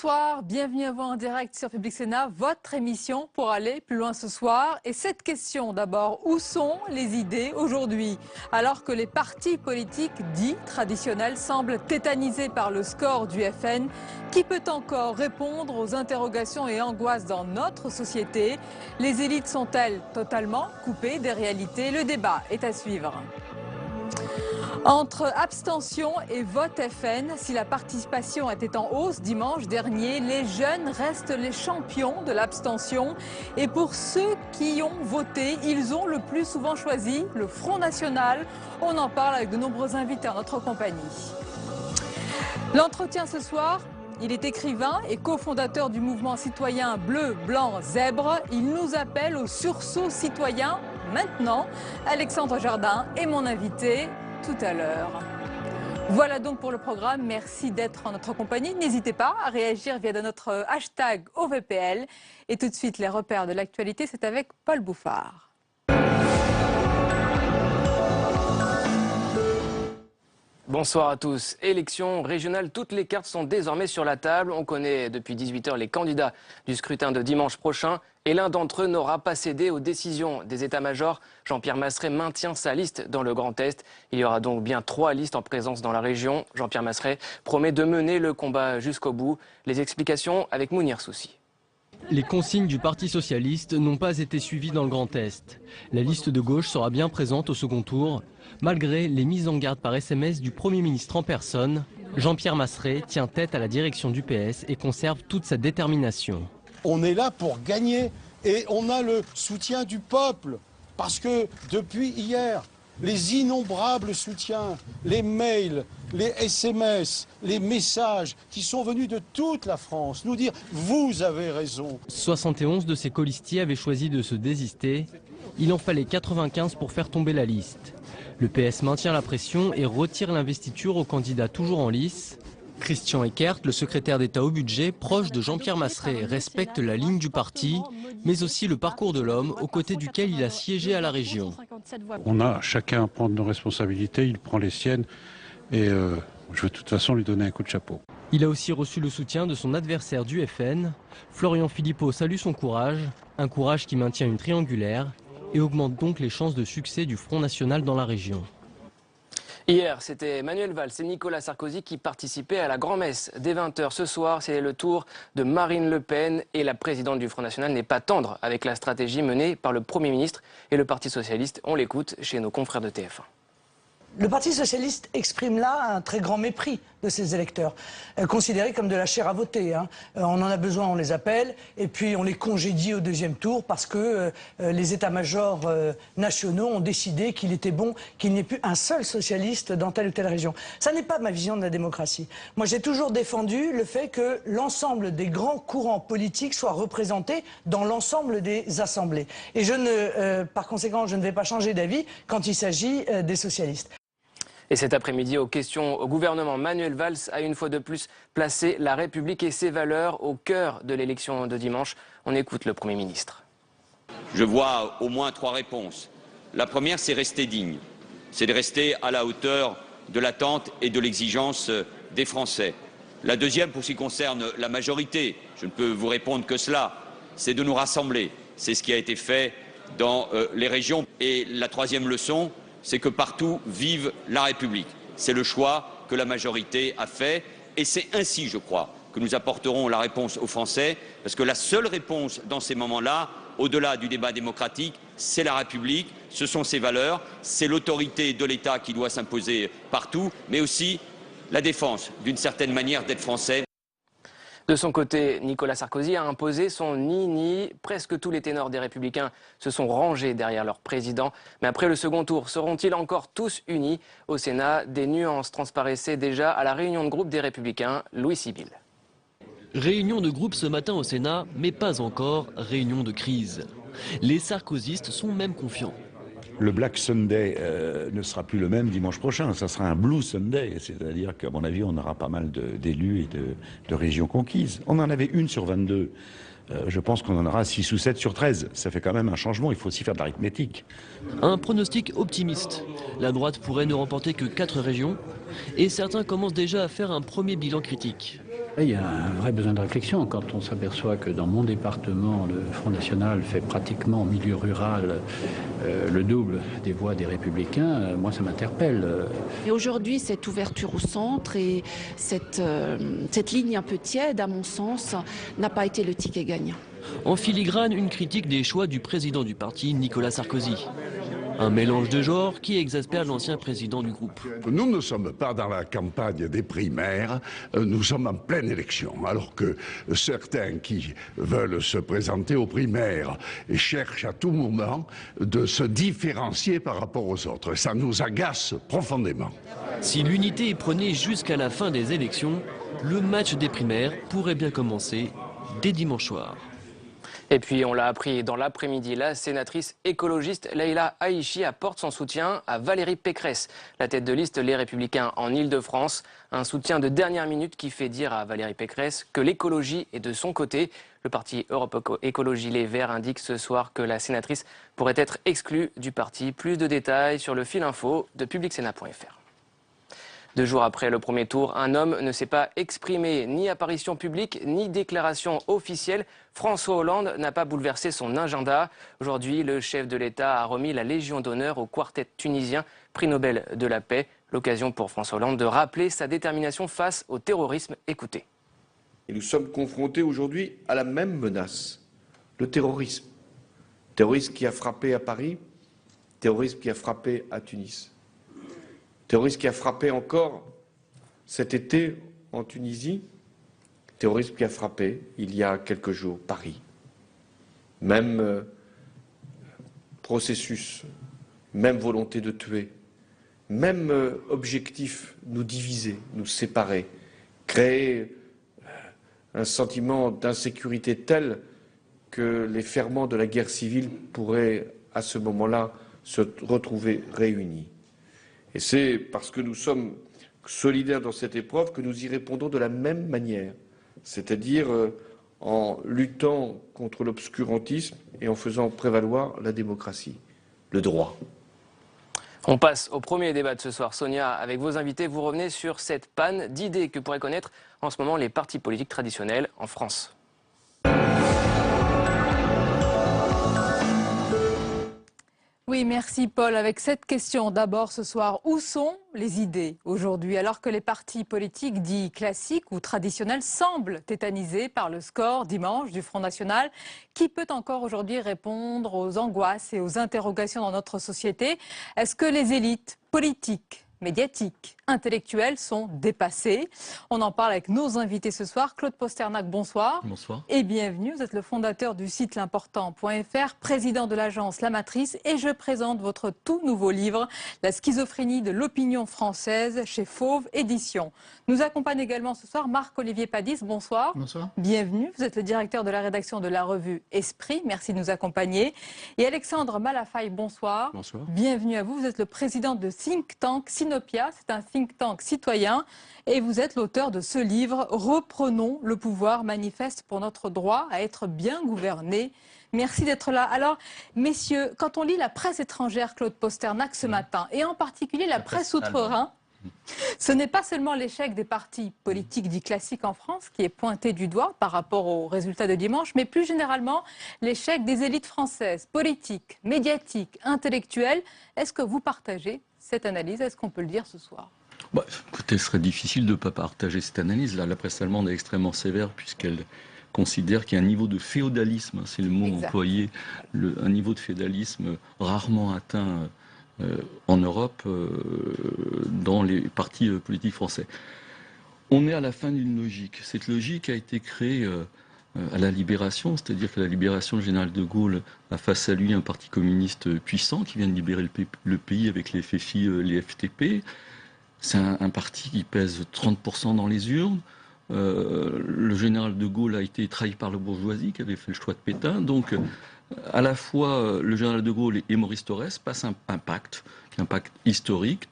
Bonsoir, bienvenue à vous en direct sur Public Sénat, votre émission pour aller plus loin ce soir. Et cette question d'abord, où sont les idées aujourd'hui? Alors que les partis politiques dits traditionnels semblent tétanisés par le score du FN, qui peut encore répondre aux interrogations et angoisses dans notre société? Les élites sont-elles totalement coupées des réalités? Le débat est à suivre. Entre abstention et vote FN, si la participation était en hausse dimanche dernier, les jeunes restent les champions de l'abstention. Et pour ceux qui ont voté, ils ont le plus souvent choisi le Front National. On en parle avec de nombreux invités en notre compagnie. L'entretien ce soir, il est écrivain et cofondateur du mouvement citoyen Bleu, Blanc, Zèbre. Il nous appelle au sursaut citoyen maintenant. Alexandre Jardin est mon invité tout à l'heure. Voilà donc pour le programme. Merci d'être en notre compagnie. N'hésitez pas à réagir via notre hashtag OVPL. Et tout de suite, les repères de l'actualité, c'est avec Paul Bouffard. Bonsoir à tous. Élections régionales, toutes les cartes sont désormais sur la table. On connaît depuis 18 h les candidats du scrutin de dimanche prochain. Et l'un d'entre eux n'aura pas cédé aux décisions des états-majors. Jean-Pierre Masseret maintient sa liste dans le Grand Est. Il y aura donc bien 3 listes en présence dans la région. Jean-Pierre Masseret promet de mener le combat jusqu'au bout. Les explications avec Mounir Soussi. Les consignes du Parti socialiste n'ont pas été suivies dans le Grand Est. La liste de gauche sera bien présente au second tour, malgré les mises en garde par SMS du Premier ministre en personne. Jean-Pierre Masseret tient tête à la direction du PS et conserve toute sa détermination. On est là pour gagner et on a le soutien du peuple. Parce que depuis hier, les innombrables soutiens, les mails, les SMS, les messages qui sont venus de toute la France nous dire « vous avez raison ». 71 de ses colistiers avaient choisi de se désister. Il en fallait 95 pour faire tomber la liste. Le PS maintient la pression et retire l'investiture aux candidats toujours en lice. Christian Eckert, le secrétaire d'État au budget, proche de Jean-Pierre Masseret, respecte la ligne du parti, mais aussi le parcours de l'homme aux côtés duquel il a siégé à la région. On a chacun à prendre nos responsabilités, il prend les siennes et je veux de toute façon lui donner un coup de chapeau. Il a aussi reçu le soutien de son adversaire du FN. Florian Philippot salue son courage, un courage qui maintient une triangulaire et augmente donc les chances de succès du Front National dans la région. Hier, c'était Manuel Valls et Nicolas Sarkozy qui participaient à la grand-messe. Dès 20 h ce soir, c'est le tour de Marine Le Pen et la présidente du Front National n'est pas tendre avec la stratégie menée par le Premier ministre et le Parti Socialiste. On l'écoute chez nos confrères de TF1. Le Parti Socialiste exprime là un très grand mépris de ses électeurs, considérés comme de la chair à voter. On en a besoin, on les appelle, et puis on les congédie au deuxième tour parce que les états-majors nationaux ont décidé qu'il était bon qu'il n'y ait plus un seul socialiste dans telle ou telle région. Ça n'est pas ma vision de la démocratie. Moi, j'ai toujours défendu le fait que l'ensemble des grands courants politiques soient représentés dans l'ensemble des assemblées. Et par conséquent, je ne vais pas changer d'avis quand il s'agit des socialistes. Et cet après-midi, aux questions au gouvernement, Manuel Valls a une fois de plus placé la République et ses valeurs au cœur de l'élection de dimanche. On écoute le Premier ministre. Je vois au moins 3 réponses. La première, c'est rester digne. C'est de rester à la hauteur de l'attente et de l'exigence des Français. La deuxième, pour ce qui concerne la majorité, je ne peux vous répondre que cela, c'est de nous rassembler. C'est ce qui a été fait dans les régions. Et la troisième leçon, c'est que partout vive la République. C'est le choix que la majorité a fait et c'est ainsi, je crois, que nous apporterons la réponse aux Français, parce que la seule réponse dans ces moments-là, au-delà du débat démocratique, c'est la République, ce sont ses valeurs, c'est l'autorité de l'État qui doit s'imposer partout, mais aussi la défense, d'une certaine manière, d'être français. De son côté, Nicolas Sarkozy a imposé son ni-ni. Presque tous les ténors des Républicains se sont rangés derrière leur président. Mais après le second tour, seront-ils encore tous unis? Au Sénat, des nuances transparaissaient déjà à la réunion de groupe des Républicains. Louis Sibyl. Réunion de groupe ce matin au Sénat, mais pas encore réunion de crise. Les sarkozystes sont même confiants. Le Black Sunday ne sera plus le même dimanche prochain, ça sera un Blue Sunday, c'est-à-dire qu'à mon avis on aura pas mal d'élus et de régions conquises. On en avait une sur 22, je pense qu'on en aura 6 ou 7 sur 13, ça fait quand même un changement, il faut aussi faire de l'arithmétique. Un pronostic optimiste, la droite pourrait ne remporter que 4 régions et certains commencent déjà à faire un premier bilan critique. Il y a un vrai besoin de réflexion quand on s'aperçoit que dans mon département, le Front National fait pratiquement en milieu rural le double des voix des Républicains. Moi, ça m'interpelle. Et aujourd'hui, cette ouverture au centre et cette ligne un peu tiède, à mon sens, n'a pas été le ticket gagnant. En filigrane, une critique des choix du président du parti, Nicolas Sarkozy. Un mélange de genres qui exaspère l'ancien président du groupe. Nous ne sommes pas dans la campagne des primaires, nous sommes en pleine élection. Alors que certains qui veulent se présenter aux primaires et cherchent à tout moment de se différencier par rapport aux autres. Ça nous agace profondément. Si l'unité est prônée jusqu'à la fin des élections, le match des primaires pourrait bien commencer dès dimanche soir. Et puis, on l'a appris dans l'après-midi, la sénatrice écologiste Leïla Haïchi apporte son soutien à Valérie Pécresse, la tête de liste Les Républicains en Ile-de-France. Un soutien de dernière minute qui fait dire à Valérie Pécresse que l'écologie est de son côté. Le parti Europe Écologie Les Verts indique ce soir que la sénatrice pourrait être exclue du parti. Plus de détails sur le fil info de publicsénat.fr. 2 jours après le premier tour, un homme ne s'est pas exprimé, ni apparition publique, ni déclaration officielle. François Hollande n'a pas bouleversé son agenda. Aujourd'hui, le chef de l'État a remis la Légion d'honneur au quartet tunisien, prix Nobel de la paix. L'occasion pour François Hollande de rappeler sa détermination face au terrorisme. Écoutez. Et nous sommes confrontés aujourd'hui à la même menace, le terrorisme. Terrorisme qui a frappé à Paris, terrorisme qui a frappé à Tunis. Terrorisme qui a frappé encore cet été en Tunisie, terrorisme qui a frappé il y a quelques jours Paris. Même processus, même volonté de tuer, même objectif, nous diviser, nous séparer, créer un sentiment d'insécurité tel que les ferments de la guerre civile pourraient à ce moment-là se retrouver réunis. Et c'est parce que nous sommes solidaires dans cette épreuve que nous y répondons de la même manière, c'est-à-dire en luttant contre l'obscurantisme et en faisant prévaloir la démocratie, le droit. On passe au premier débat de ce soir. Sonia, avec vos invités, vous revenez sur cette panne d'idées que pourraient connaître en ce moment les partis politiques traditionnels en France. Oui, merci Paul. Avec cette question d'abord ce soir, où sont les idées aujourd'hui alors que les partis politiques dits classiques ou traditionnels semblent tétanisés par le score dimanche du Front National? Qui peut encore aujourd'hui répondre aux angoisses et aux interrogations dans notre société? Est-ce que les élites politiques, médiatiques, intellectuelles sont dépassées? On en parle avec nos invités ce soir. Claude Posternac, bonsoir. Bonsoir. Et bienvenue. Vous êtes le fondateur du site l'important.fr, président de l'agence La Matrice, et je présente votre tout nouveau livre, La schizophrénie de l'opinion française, chez Fauve Éditions. Nous accompagne également ce soir Marc-Olivier Padis. Bonsoir. Bonsoir. Bienvenue. Vous êtes le directeur de la rédaction de la revue Esprit. Merci de nous accompagner. Et Alexandre Malafaille, bonsoir. Bonsoir. Bienvenue à vous. Vous êtes le président de think tank Sinopia. C'est un think tank citoyen. Et vous êtes l'auteur de ce livre, Reprenons le pouvoir, manifeste pour notre droit à être bien gouverné. Merci d'être là. Alors, messieurs, quand on lit la presse étrangère, Claude Posternac, ce matin, et en particulier la presse outre-Rhin, ce n'est pas seulement l'échec des partis politiques dits classiques en France qui est pointé du doigt par rapport aux résultats de dimanche, mais plus généralement l'échec des élites françaises, politiques, médiatiques, intellectuelles. Est-ce que vous partagez cette analyse? Est-ce qu'on peut le dire ce soir? Écoutez, ce serait difficile de ne pas partager cette analyse. Là, la presse allemande est extrêmement sévère puisqu'elle considère qu'il y a un niveau de féodalisme, c'est le mot employé, un niveau de féodalisme rarement atteint en Europe dans les partis politiques français. On est à la fin d'une logique. Cette logique a été créée à la Libération, c'est-à-dire que la Libération, le général de Gaulle a face à lui un parti communiste puissant qui vient de libérer le pays avec les FFI, les FTP. C'est un parti qui pèse 30% dans les urnes. Le général de Gaulle a été trahi par la bourgeoisie qui avait fait le choix de Pétain. Donc, à la fois, le général de Gaulle et Maurice Thorez passent un pacte historique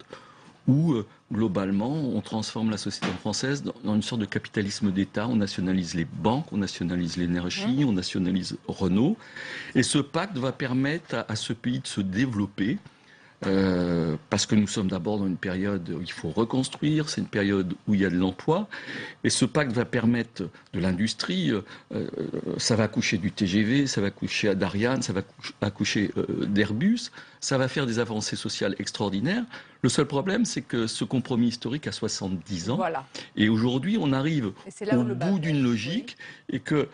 où, globalement, on transforme la société française dans une sorte de capitalisme d'État. On nationalise les banques, on nationalise l'énergie, on nationalise Renault. Et ce pacte va permettre à ce pays de se développer parce que nous sommes d'abord dans une période où il faut reconstruire, c'est une période où il y a de l'emploi, et ce pacte va permettre de l'industrie, ça va accoucher du TGV, ça va accoucher d'Ariane, ça va accoucher d'Airbus, ça va faire des avancées sociales extraordinaires. Le seul problème, c'est que ce compromis historique a 70 ans, et aujourd'hui on arrive au bout d'une logique, et que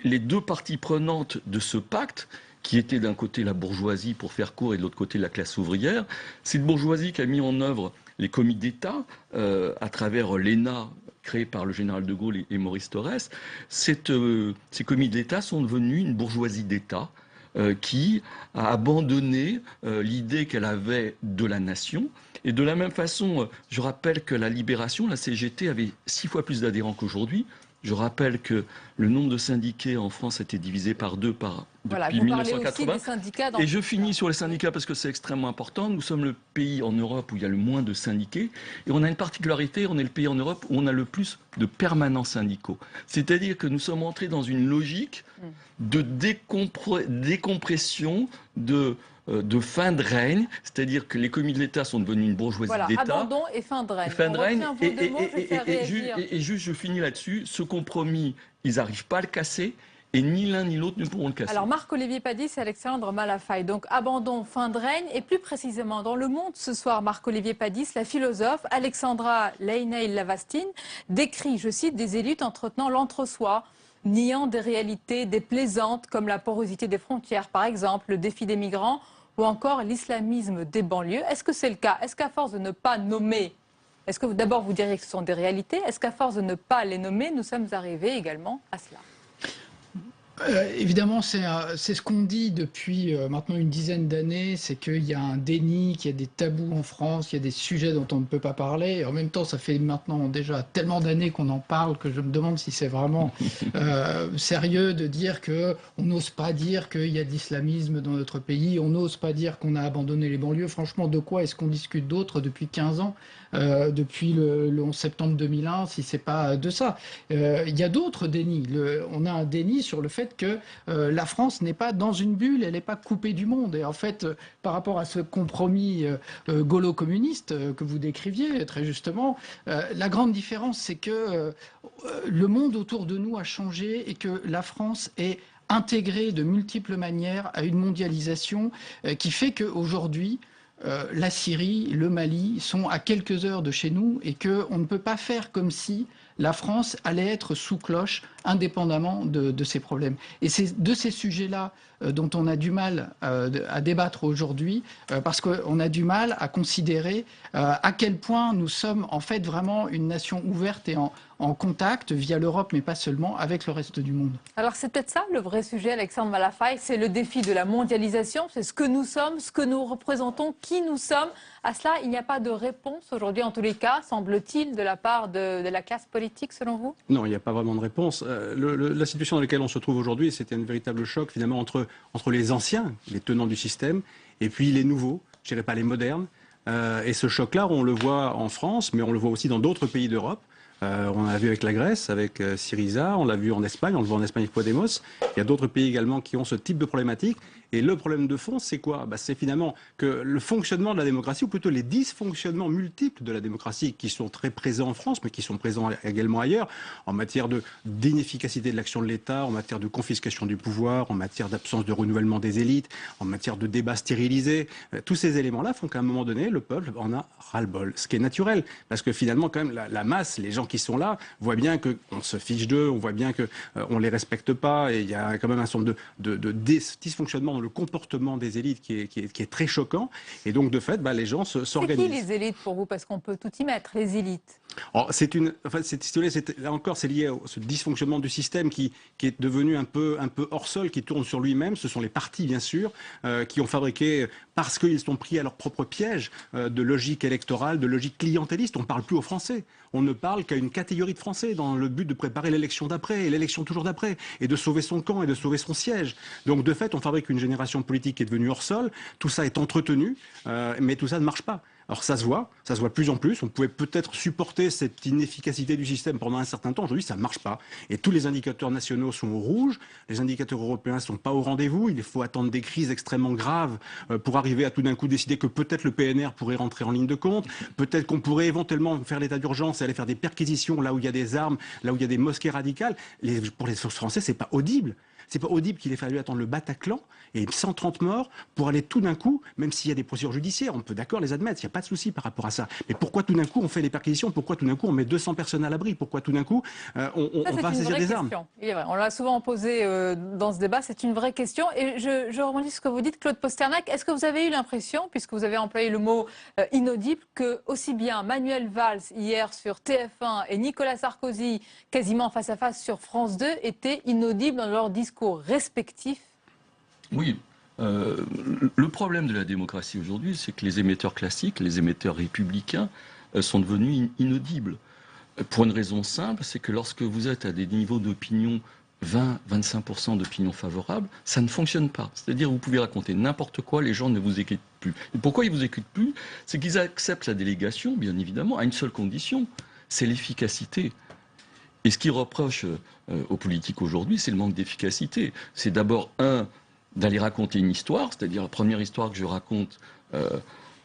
les deux parties prenantes de ce pacte, qui était d'un côté la bourgeoisie, pour faire court, et de l'autre côté la classe ouvrière. Cette bourgeoisie qui a mis en œuvre les comités d'État à travers l'ENA, créé par le général de Gaulle et Maurice Thorez. Ces comités d'État sont devenus une bourgeoisie d'État qui a abandonné l'idée qu'elle avait de la nation. Et de la même façon, je rappelle que la Libération, la CGT, avait 6 fois plus d'adhérents qu'aujourd'hui. Je rappelle que le nombre de syndiqués en France a été divisé par 2 depuis 1980. Et je finis sur les syndicats parce que c'est extrêmement important. Nous sommes le pays en Europe où il y a le moins de syndiqués. Et on a une particularité, on est le pays en Europe où on a le plus de permanents syndicaux. C'est-à-dire que nous sommes entrés dans une logique de décompression, de fin de règne, c'est-à-dire que les comités de l'État sont devenus une bourgeoisie d'État. Abandon et fin de règne. Et juste, je finis là-dessus, ce compromis, ils n'arrivent pas à le casser, et ni l'un ni l'autre ne pourront le casser. Alors Marc-Olivier Padis et Alexandre Malafaille, donc abandon, fin de règne, et plus précisément dans Le Monde ce soir, Marc-Olivier Padis, la philosophe Alexandra Leinay-Lavastine décrit, je cite, des élites entretenant l'entre-soi, niant des réalités déplaisantes comme la porosité des frontières, par exemple, le défi des migrants ou encore l'islamisme des banlieues. Est-ce que c'est le cas? Est-ce qu'à force de ne pas nommer, est-ce que d'abord vous diriez que ce sont des réalités? Est-ce qu'à force de ne pas les nommer, nous sommes arrivés également à cela? Évidemment, c'est ce qu'on dit depuis maintenant une dizaine d'années, c'est qu'il y a un déni, qu'il y a des tabous en France, il y a des sujets dont on ne peut pas parler. Et en même temps, ça fait maintenant déjà tellement d'années qu'on en parle que je me demande si c'est vraiment sérieux de dire qu'on n'ose pas dire qu'il y a de l'islamisme dans notre pays, on n'ose pas dire qu'on a abandonné les banlieues. Franchement, de quoi est-ce qu'on discute d'autre depuis 15 ans depuis le 11 septembre 2001, si c'est pas de ça. Il y a d'autres dénis. On a un déni sur le fait que la France n'est pas dans une bulle, elle n'est pas coupée du monde. Et en fait, par rapport à ce compromis gaulo-communiste que vous décriviez très justement, la grande différence, c'est que le monde autour de nous a changé et que la France est intégrée de multiples manières à une mondialisation qui fait qu'aujourd'hui, la Syrie, le Mali sont à quelques heures de chez nous et qu'on ne peut pas faire comme si la France allait être sous cloche indépendamment de ces problèmes. Et c'est de ces sujets-là dont on a du mal à débattre aujourd'hui parce qu'on a du mal à considérer à quel point nous sommes en fait vraiment une nation ouverte et en contact via l'Europe, mais pas seulement, avec le reste du monde. Alors c'est peut-être ça le vrai sujet, Alexandre Malafaille, c'est le défi de la mondialisation, c'est ce que nous sommes, ce que nous représentons, qui nous sommes. À cela, il n'y a pas de réponse aujourd'hui, en tous les cas, semble-t-il, de la part de la classe politique, selon vous? Non, il n'y a pas vraiment de réponse. La situation dans laquelle on se trouve aujourd'hui, c'était un véritable choc, finalement, entre les anciens, les tenants du système, et puis les nouveaux, je dirais pas les modernes. Et ce choc-là, on le voit en France, mais on le voit aussi dans d'autres pays d'Europe. On l'a vu avec la Grèce, avec Syriza, on l'a vu en Espagne, on le voit en Espagne avec Podemos. Il y a d'autres pays également qui ont ce type de problématique. Et le problème de fond, c'est quoi? C'est finalement que le fonctionnement de la démocratie, ou plutôt les dysfonctionnements multiples de la démocratie, qui sont très présents en France, mais qui sont présents également ailleurs, en matière d'inefficacité de l'action de l'État, en matière de confiscation du pouvoir, en matière d'absence de renouvellement des élites, en matière de débats stérilisés. Tous ces éléments-là font qu'à un moment donné, le peuple en a ras-le-bol. Ce qui est naturel, parce que finalement, quand même, la masse, les gens qui sont là, voient bien qu'on se fiche d'eux, on voit bien qu'on ne les respecte pas, et il y a quand même un certain de dysfonctionnement dans le comportement des élites qui est très choquant. Et donc, de fait, les gens s'organisent. C'est qui les élites pour vous? Parce qu'on peut tout y mettre, les élites. Là encore, c'est lié à ce dysfonctionnement du système qui est devenu un peu hors sol, qui tourne sur lui-même. Ce sont les partis, bien sûr, qui ont fabriqué, parce qu'ils sont pris à leur propre piège de logique électorale, de logique clientéliste. On ne parle plus aux Français. On ne parle qu'à une catégorie de Français dans le but de préparer l'élection d'après et l'élection toujours d'après et de sauver son camp et de sauver son siège. Donc, de fait, on fabrique une génération politique qui est devenue hors sol. Tout ça est entretenu, mais tout ça ne marche pas. Alors ça se voit de plus en plus. On pouvait peut-être supporter cette inefficacité du système pendant un certain temps. Aujourd'hui, ça ne marche pas. Et tous les indicateurs nationaux sont au rouge. Les indicateurs européens ne sont pas au rendez-vous. Il faut attendre des crises extrêmement graves pour arriver à tout d'un coup décider que peut-être le PNR pourrait rentrer en ligne de compte. Peut-être qu'on pourrait éventuellement faire l'état d'urgence et aller faire des perquisitions là où il y a des armes, là où il y a des mosquées radicales. Pour les sources françaises, c'est pas audible. C'est pas audible qu'il ait fallu attendre le Bataclan et 130 morts pour aller tout d'un coup, même s'il y a des procédures judiciaires, on peut d'accord les admettre, il n'y a pas de souci par rapport à ça. Mais pourquoi tout d'un coup on fait les perquisitions? Pourquoi tout d'un coup on met 200 personnes à l'abri? Pourquoi tout d'un coup on va saisir des armes? Il est vrai, on l'a souvent posé dans ce débat, c'est une vraie question. Et je rebondis sur ce que vous dites, Claude Posternac. Est-ce que vous avez eu l'impression, puisque vous avez employé le mot inaudible, que aussi bien Manuel Valls hier sur TF1 et Nicolas Sarkozy quasiment face à face sur France 2 étaient inaudibles dans leur discours respectifs? Oui. Le problème de la démocratie aujourd'hui, c'est que les émetteurs classiques, les émetteurs républicains, sont devenus inaudibles. Pour une raison simple, c'est que lorsque vous êtes à des niveaux d'opinion 20-25% d'opinion favorable, ça ne fonctionne pas. C'est-à-dire vous pouvez raconter n'importe quoi, les gens ne vous écoutent plus. Et pourquoi ils ne vous écoutent plus? C'est qu'ils acceptent la délégation, bien évidemment, à une seule condition, c'est l'efficacité. Et ce qu'ils reprochent aux politiques aujourd'hui, c'est le manque d'efficacité. C'est d'abord, d'aller raconter une histoire, c'est-à-dire la première histoire que je raconte,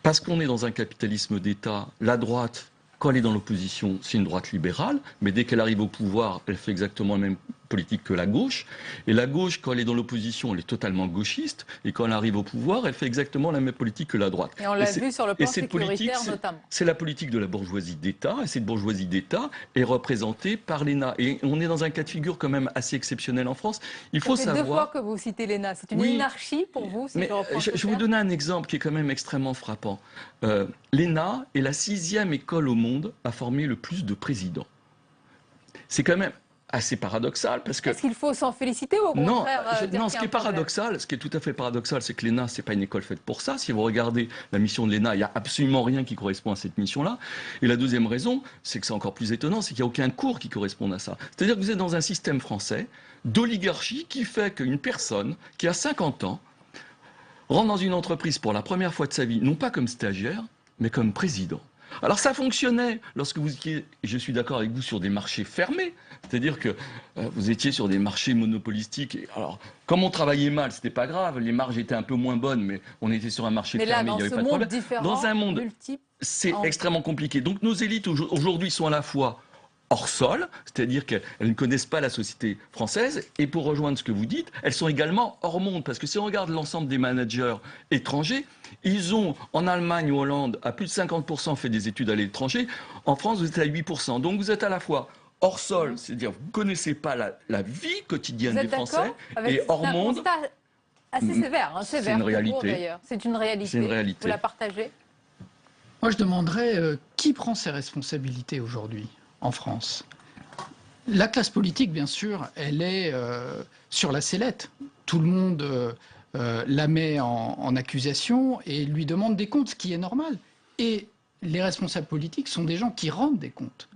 parce qu'on est dans un capitalisme d'État, la droite, quand elle est dans l'opposition, c'est une droite libérale, mais dès qu'elle arrive au pouvoir, elle fait exactement la même politique que la gauche. Et la gauche, quand elle est dans l'opposition, elle est totalement gauchiste. Et quand elle arrive au pouvoir, elle fait exactement la même politique que la droite. Et on l'a vu sur le plan sécuritaire notamment. C'est la politique de la bourgeoisie d'État. Et cette bourgeoisie d'État est représentée par l'ENA. Et on est dans un cas de figure quand même assez exceptionnel en France. Il faut savoir... C'est 2 fois que vous citez l'ENA. C'est une anarchie pour vous, si je vais vous donner un exemple qui est quand même extrêmement frappant. L'ENA est la 6e école au monde à former le plus de présidents. C'est quand même assez paradoxal parce que... Est-ce qu'il faut s'en féliciter ou au contraire non, ce qui est paradoxal, ce qui est tout à fait paradoxal, c'est que l'ENA, c'est pas une école faite pour ça. Si vous regardez la mission de l'ENA, il n'y a absolument rien qui correspond à cette mission-là. Et la deuxième raison, c'est que c'est encore plus étonnant, c'est qu'il n'y a aucun cours qui corresponde à ça. C'est-à-dire que vous êtes dans un système français d'oligarchie qui fait qu'une personne qui a 50 ans rentre dans une entreprise pour la première fois de sa vie, non pas comme stagiaire, mais comme président. Alors ça fonctionnait lorsque vous étiez, je suis d'accord avec vous, sur des marchés fermés, c'est-à-dire que vous étiez sur des marchés monopolistiques. Et alors, comme on travaillait mal, c'était pas grave, les marges étaient un peu moins bonnes, mais on était sur un marché fermé, il n'y avait pas de problème. Dans un monde, c'est extrêmement compliqué. Donc nos élites aujourd'hui sont à la fois hors sol, c'est-à-dire qu'elles ne connaissent pas la société française, et pour rejoindre ce que vous dites, elles sont également hors monde, parce que si on regarde l'ensemble des managers étrangers, ils ont, en Allemagne ou Hollande, à plus de 50% fait des études à l'étranger, en France vous êtes à 8%, donc vous êtes à la fois hors sol, c'est-à-dire vous ne connaissez pas la vie quotidienne des Français, et hors monde... Assez sévère, c'est une réalité. C'est une réalité. Vous la partagez? Moi je demanderais qui prend ses responsabilités aujourd'hui en France? La classe politique, bien sûr, elle est sur la sellette. Tout le monde la met en accusation et lui demande des comptes, ce qui est normal. Et les responsables politiques sont des gens qui rendent des comptes.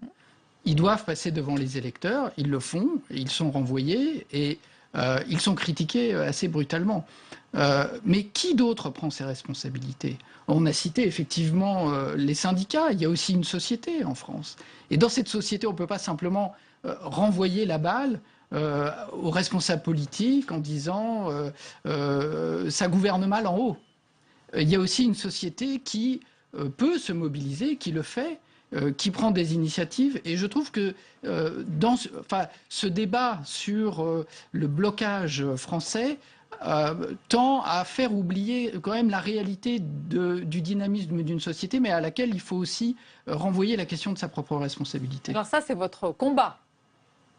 Ils doivent passer devant les électeurs, ils le font, ils sont renvoyés et ils sont critiqués assez brutalement. Mais qui d'autre prend ses responsabilités? On a cité effectivement les syndicats, il y a aussi une société en France. Et dans cette société, on ne peut pas simplement renvoyer la balle aux responsables politiques en disant ça gouverne mal en haut. Il y a aussi une société qui peut se mobiliser, qui le fait, qui prend des initiatives. Et je trouve que dans ce débat sur le blocage français tend à faire oublier quand même la réalité du dynamisme d'une société, mais à laquelle il faut aussi renvoyer la question de sa propre responsabilité. Alors ça, c'est votre combat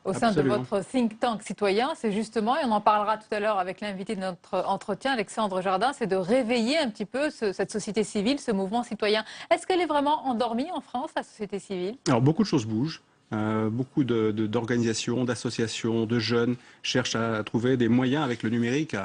au sein de votre think tank citoyen. C'est justement, et on en parlera tout à l'heure avec l'invité de notre entretien, Alexandre Jardin, c'est de réveiller un petit peu cette société civile, ce mouvement citoyen. Est-ce qu'elle est vraiment endormie en France, la société civile? Alors beaucoup de choses bougent. Beaucoup d'organisations, d'associations, de jeunes cherchent à trouver des moyens avec le numérique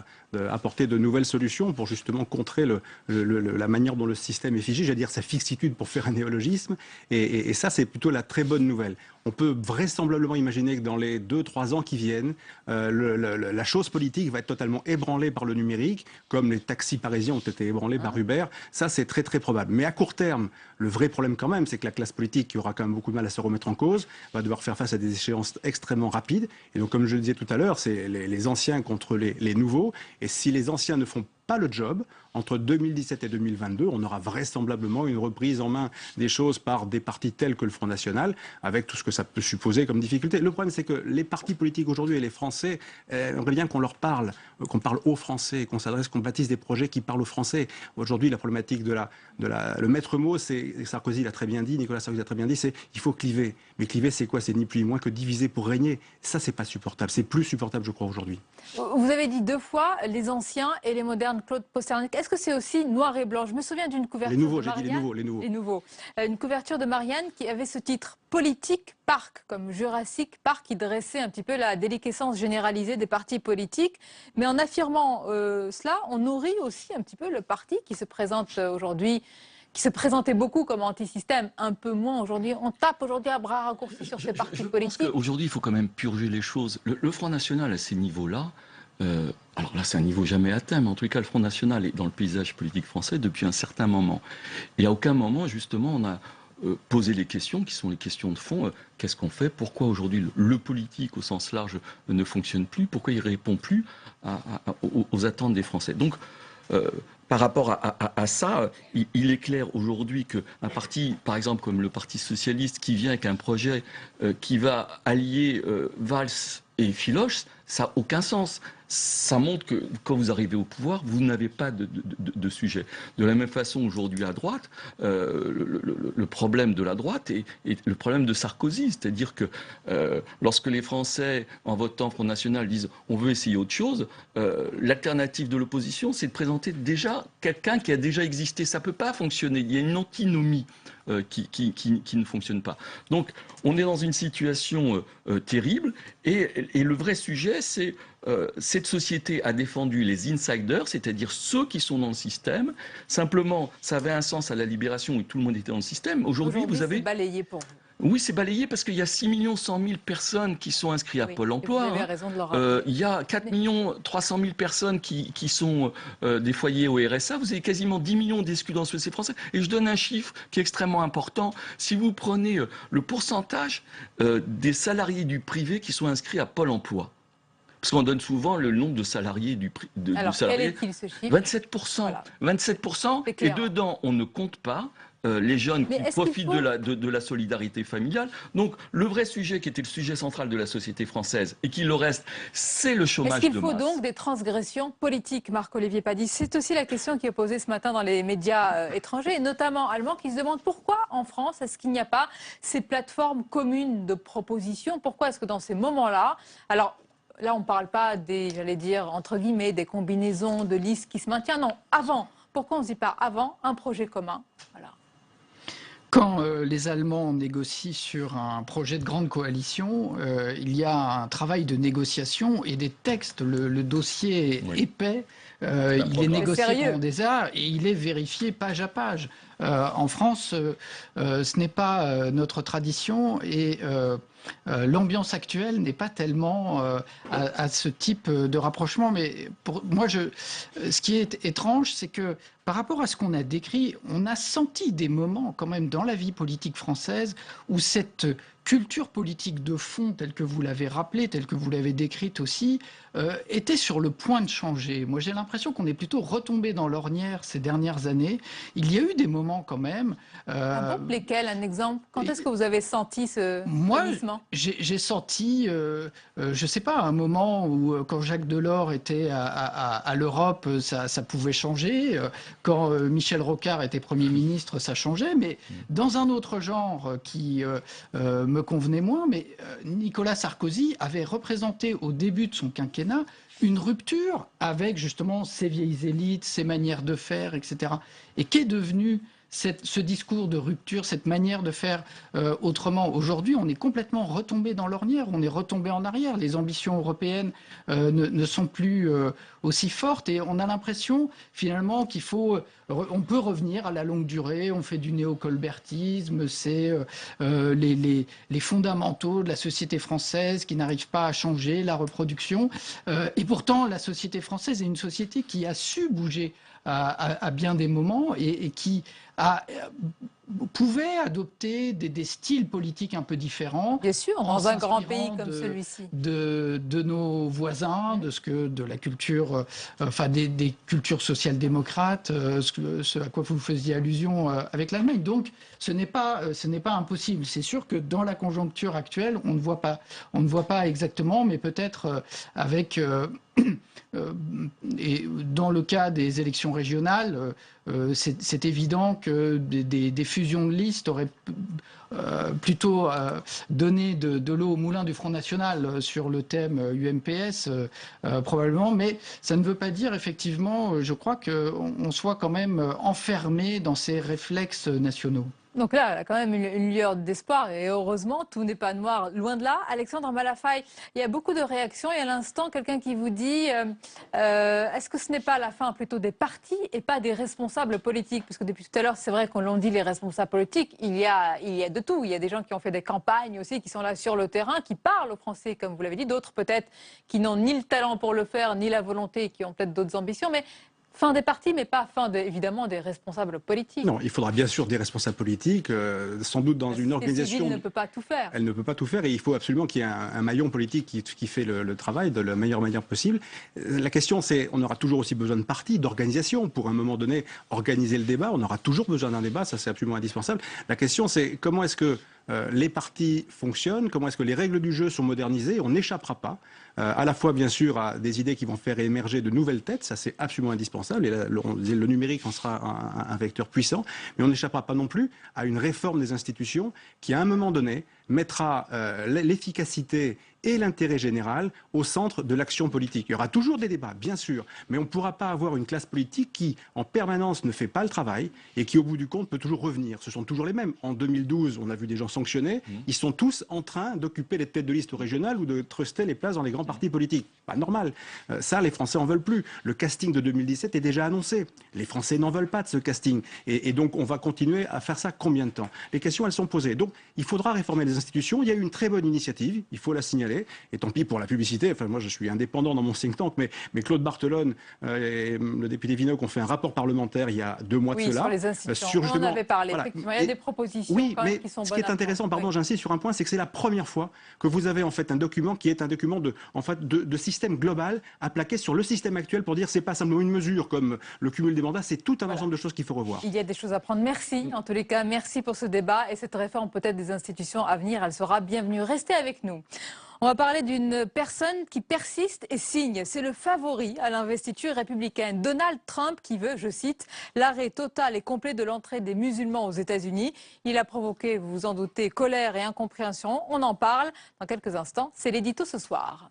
apporter de nouvelles solutions pour justement contrer la manière dont le système est figé, j'allais dire sa fixitude pour faire un néologisme. Et ça, c'est plutôt la très bonne nouvelle. On peut vraisemblablement imaginer que dans les 2-3 ans qui viennent, la chose politique va être totalement ébranlée par le numérique, comme les taxis parisiens ont été ébranlés par Uber. Ça, c'est très très probable. Mais à court terme, le vrai problème quand même, c'est que la classe politique, qui aura quand même beaucoup de mal à se remettre en cause, va devoir faire face à des échéances extrêmement rapides. Et donc, comme je le disais tout à l'heure, c'est les anciens contre les nouveaux. Et si les anciens ne font pas le job, entre 2017 et 2022, on aura vraisemblablement une reprise en main des choses par des partis tels que le Front National, avec tout ce que ça peut supposer comme difficulté. Le problème, c'est que les partis politiques aujourd'hui et les Français aimeraient bien qu'on leur parle, qu'on parle aux Français, qu'on s'adresse, qu'on bâtisse des projets qui parlent aux Français. Aujourd'hui, la problématique le maître mot, c'est, Sarkozy l'a très bien dit, Nicolas Sarkozy l'a très bien dit, c'est il faut cliver. Mais cliver, c'est quoi? C'est ni plus ni moins que diviser pour régner. Ça, c'est pas supportable. C'est plus supportable, je crois, aujourd'hui. Vous avez dit 2 fois les anciens et les modernes, Claude Posternik. Est-ce que c'est aussi noir et blanc? Je me souviens d'une couverture de Marianne. Les nouveaux. Une couverture de Marianne qui avait ce titre Politique Parc, comme Jurassic Park, qui dressait un petit peu la déliquescence généralisée des partis politiques. Mais en affirmant cela, on nourrit aussi un petit peu le parti qui se présente aujourd'hui, qui se présentait beaucoup comme anti-système, un peu moins aujourd'hui. On tape aujourd'hui à bras raccourcis sur ces partis politiques. Aujourd'hui, il faut quand même purger les choses. Le Front National, à ces niveaux-là, alors là, c'est un niveau jamais atteint, mais en tout cas, le Front National est dans le paysage politique français depuis un certain moment. Et à aucun moment, justement, on a posé les questions qui sont les questions de fond. Qu'est-ce qu'on fait? Pourquoi aujourd'hui le politique, au sens large, ne fonctionne plus? Pourquoi il ne répond plus aux attentes des Français? Donc, par rapport à ça, il est clair aujourd'hui qu'un parti, par exemple comme le Parti Socialiste, qui vient avec un projet qui va allier Valls et Philoche, ça n'a aucun sens. Ça montre que quand vous arrivez au pouvoir, vous n'avez pas de sujet. De la même façon, aujourd'hui à droite, le problème de la droite est le problème de Sarkozy. C'est-à-dire que lorsque les Français, en votant Front National, disent on veut essayer autre chose, l'alternative de l'opposition, c'est de présenter déjà quelqu'un qui a déjà existé. Ça ne peut pas fonctionner. Il y a une antinomie qui ne fonctionne pas. Donc, on est dans une situation terrible et le vrai sujet, c'est cette société a défendu les insiders, c'est-à-dire ceux qui sont dans le système. Simplement, ça avait un sens à la Libération où tout le monde était dans le système. Aujourd'hui, vous avez... c'est balayé pour vous. Oui, c'est balayé parce qu'il y a 6 100 000 personnes qui sont inscrites à Pôle emploi. Vous avez raison de le rappeler. Il y a 4 300 000 personnes qui sont des foyers au RSA. Vous avez quasiment 10 millions d'exclus dans la société française. Et je donne un chiffre qui est extrêmement important. Si vous prenez le pourcentage des salariés du privé qui sont inscrits à Pôle emploi, parce qu'on donne souvent le nombre de salariés Alors, salariés. quel est-il ce chiffre? 27%. Voilà. 27%. Et dedans, on ne compte pas les jeunes qui profitent de la solidarité familiale. Donc, le vrai sujet qui était le sujet central de la société française et qui le reste, c'est le chômage de masse. Est-ce qu'il faut donc des transgressions politiques, Marc-Olivier Pady? C'est aussi la question qui est posée ce matin dans les médias étrangers, et notamment allemands, qui se demandent pourquoi en France, est-ce qu'il n'y a pas ces plateformes communes de proposition? Pourquoi est-ce que dans ces moments-là, alors là on ne parle pas des, j'allais dire, entre guillemets, des combinaisons de listes qui se maintiennent, non, avant. Pourquoi on ne dit pas avant un projet commun? Voilà. Quand les Allemands négocient sur un projet de grande coalition, il y a un travail de négociation et des textes. Le dossier est épais, il est négocié pendant des heures et il est vérifié page à page. En France, ce n'est pas notre tradition et l'ambiance actuelle n'est pas tellement à ce type de rapprochement. Mais pour moi, ce qui est étrange, c'est que par rapport à ce qu'on a décrit, on a senti des moments quand même dans la vie politique française où cette culture politique de fond, telle que vous l'avez rappelée, telle que vous l'avez décrite aussi, était sur le point de changer. Moi, j'ai l'impression qu'on est plutôt retombé dans l'ornière ces dernières années. Il y a eu des moments quand même... lesquels, un exemple? Quand est-ce que vous avez senti ce glissement? J'ai senti, je ne sais pas, un moment où quand Jacques Delors était à l'Europe, ça pouvait changer. Quand Michel Rocard était Premier ministre, ça changeait. Mais dans un autre genre qui me convenait moins, mais Nicolas Sarkozy avait représenté au début de son quinquennat une rupture avec justement ces vieilles élites, ces manières de faire, etc. Et qu'est devenue ce discours de rupture, cette manière de faire autrement. Aujourd'hui, on est complètement retombé dans l'ornière, on est retombé en arrière. Les ambitions européennes ne sont plus aussi fortes et on a l'impression finalement on peut revenir à la longue durée. On fait du néocolbertisme, c'est les fondamentaux de la société française qui n'arrivent pas à changer, la reproduction. Et pourtant, la société française est une société qui a su bouger à bien des moments et qui pouvait adopter des styles politiques un peu différents. Bien sûr, dans un grand pays comme celui-ci. De nos voisins, de la culture, des cultures social-démocrates, ce à quoi vous faisiez allusion avec l'Allemagne. Donc, ce n'est pas impossible. C'est sûr que dans la conjoncture actuelle, on ne voit pas exactement, mais peut-être avec... et dans le cas des élections régionales, c'est évident que des fusions de listes auraient plutôt donné de l'eau au moulin du Front National sur le thème UMPS, probablement. Mais ça ne veut pas dire, effectivement, je crois qu'on soit quand même enfermé dans ces réflexes nationaux. Donc là, elle a quand même une lueur d'espoir et heureusement, tout n'est pas noir, loin de là. Alexandre Malafaille, il y a beaucoup de réactions et à l'instant, quelqu'un qui vous dit est-ce que ce n'est pas la fin plutôt des partis et pas des responsables politiques? Parce que depuis tout à l'heure, c'est vrai qu'on l'on dit les responsables politiques, il y a de tout. Il y a des gens qui ont fait des campagnes aussi, qui sont là sur le terrain, qui parlent aux Français, comme vous l'avez dit, d'autres peut-être qui n'ont ni le talent pour le faire, ni la volonté, qui ont peut-être d'autres ambitions. Mais fin des partis, mais pas fin, évidemment, des responsables politiques. Non, il faudra bien sûr des responsables politiques, sans doute dans une organisation... Civile ne peut pas tout faire. Elle ne peut pas tout faire et il faut absolument qu'il y ait un maillon politique qui fait le travail de la meilleure manière possible. La question, c'est, on aura toujours aussi besoin de partis, d'organisation. Pour un moment donné, organiser le débat, on aura toujours besoin d'un débat, ça c'est absolument indispensable. La question, c'est comment est-ce que les partis fonctionnent, comment est-ce que les règles du jeu sont modernisées. On n'échappera pas à la fois bien sûr à des idées qui vont faire émerger de nouvelles têtes, ça c'est absolument indispensable, et le numérique en sera un vecteur puissant, mais on n'échappera pas non plus à une réforme des institutions qui à un moment donné mettra l'efficacité et l'intérêt général au centre de l'action politique. Il y aura toujours des débats, bien sûr, mais on ne pourra pas avoir une classe politique qui, en permanence, ne fait pas le travail et qui, au bout du compte, peut toujours revenir. Ce sont toujours les mêmes. En 2012, on a vu des gens sanctionnés. Ils sont tous en train d'occuper les têtes de liste régionales ou de truster les places dans les grands partis politiques. Pas normal. Ça, les Français en veulent plus. Le casting de 2017 est déjà annoncé. Les Français n'en veulent pas de ce casting. Et donc, on va continuer à faire ça combien de temps? Les questions, elles sont posées. Donc, il faudra réformer les institutions. Il y a eu une très bonne initiative, il faut la signaler. Et tant pis pour la publicité, enfin moi je suis indépendant dans mon think tank, mais Claude Barthelone et le député Vinocq ont fait un rapport parlementaire il y a 2 mois de cela. Sur les institutions, on en avait parlé, voilà. Effectivement, il y a des propositions mais qui sont bonnes. Ce qui est intéressant, pardon, j'insiste sur un point, c'est que c'est la première fois que vous avez en fait un document qui est un document de système global à plaquer sur le système actuel pour dire c'est pas simplement une mesure comme le cumul des mandats, c'est tout un ensemble de choses qu'il faut revoir. Il y a des choses à prendre. Merci en tous les cas, merci pour ce débat et cette réforme peut-être des institutions à venir, elle sera bienvenue. Restez avec nous. On va parler d'une personne qui persiste et signe. C'est le favori à l'investiture républicaine. Donald Trump qui veut, je cite, l'arrêt total et complet de l'entrée des musulmans aux États-Unis. Il a provoqué, vous vous en doutez, colère et incompréhension. On en parle dans quelques instants. C'est l'édito ce soir.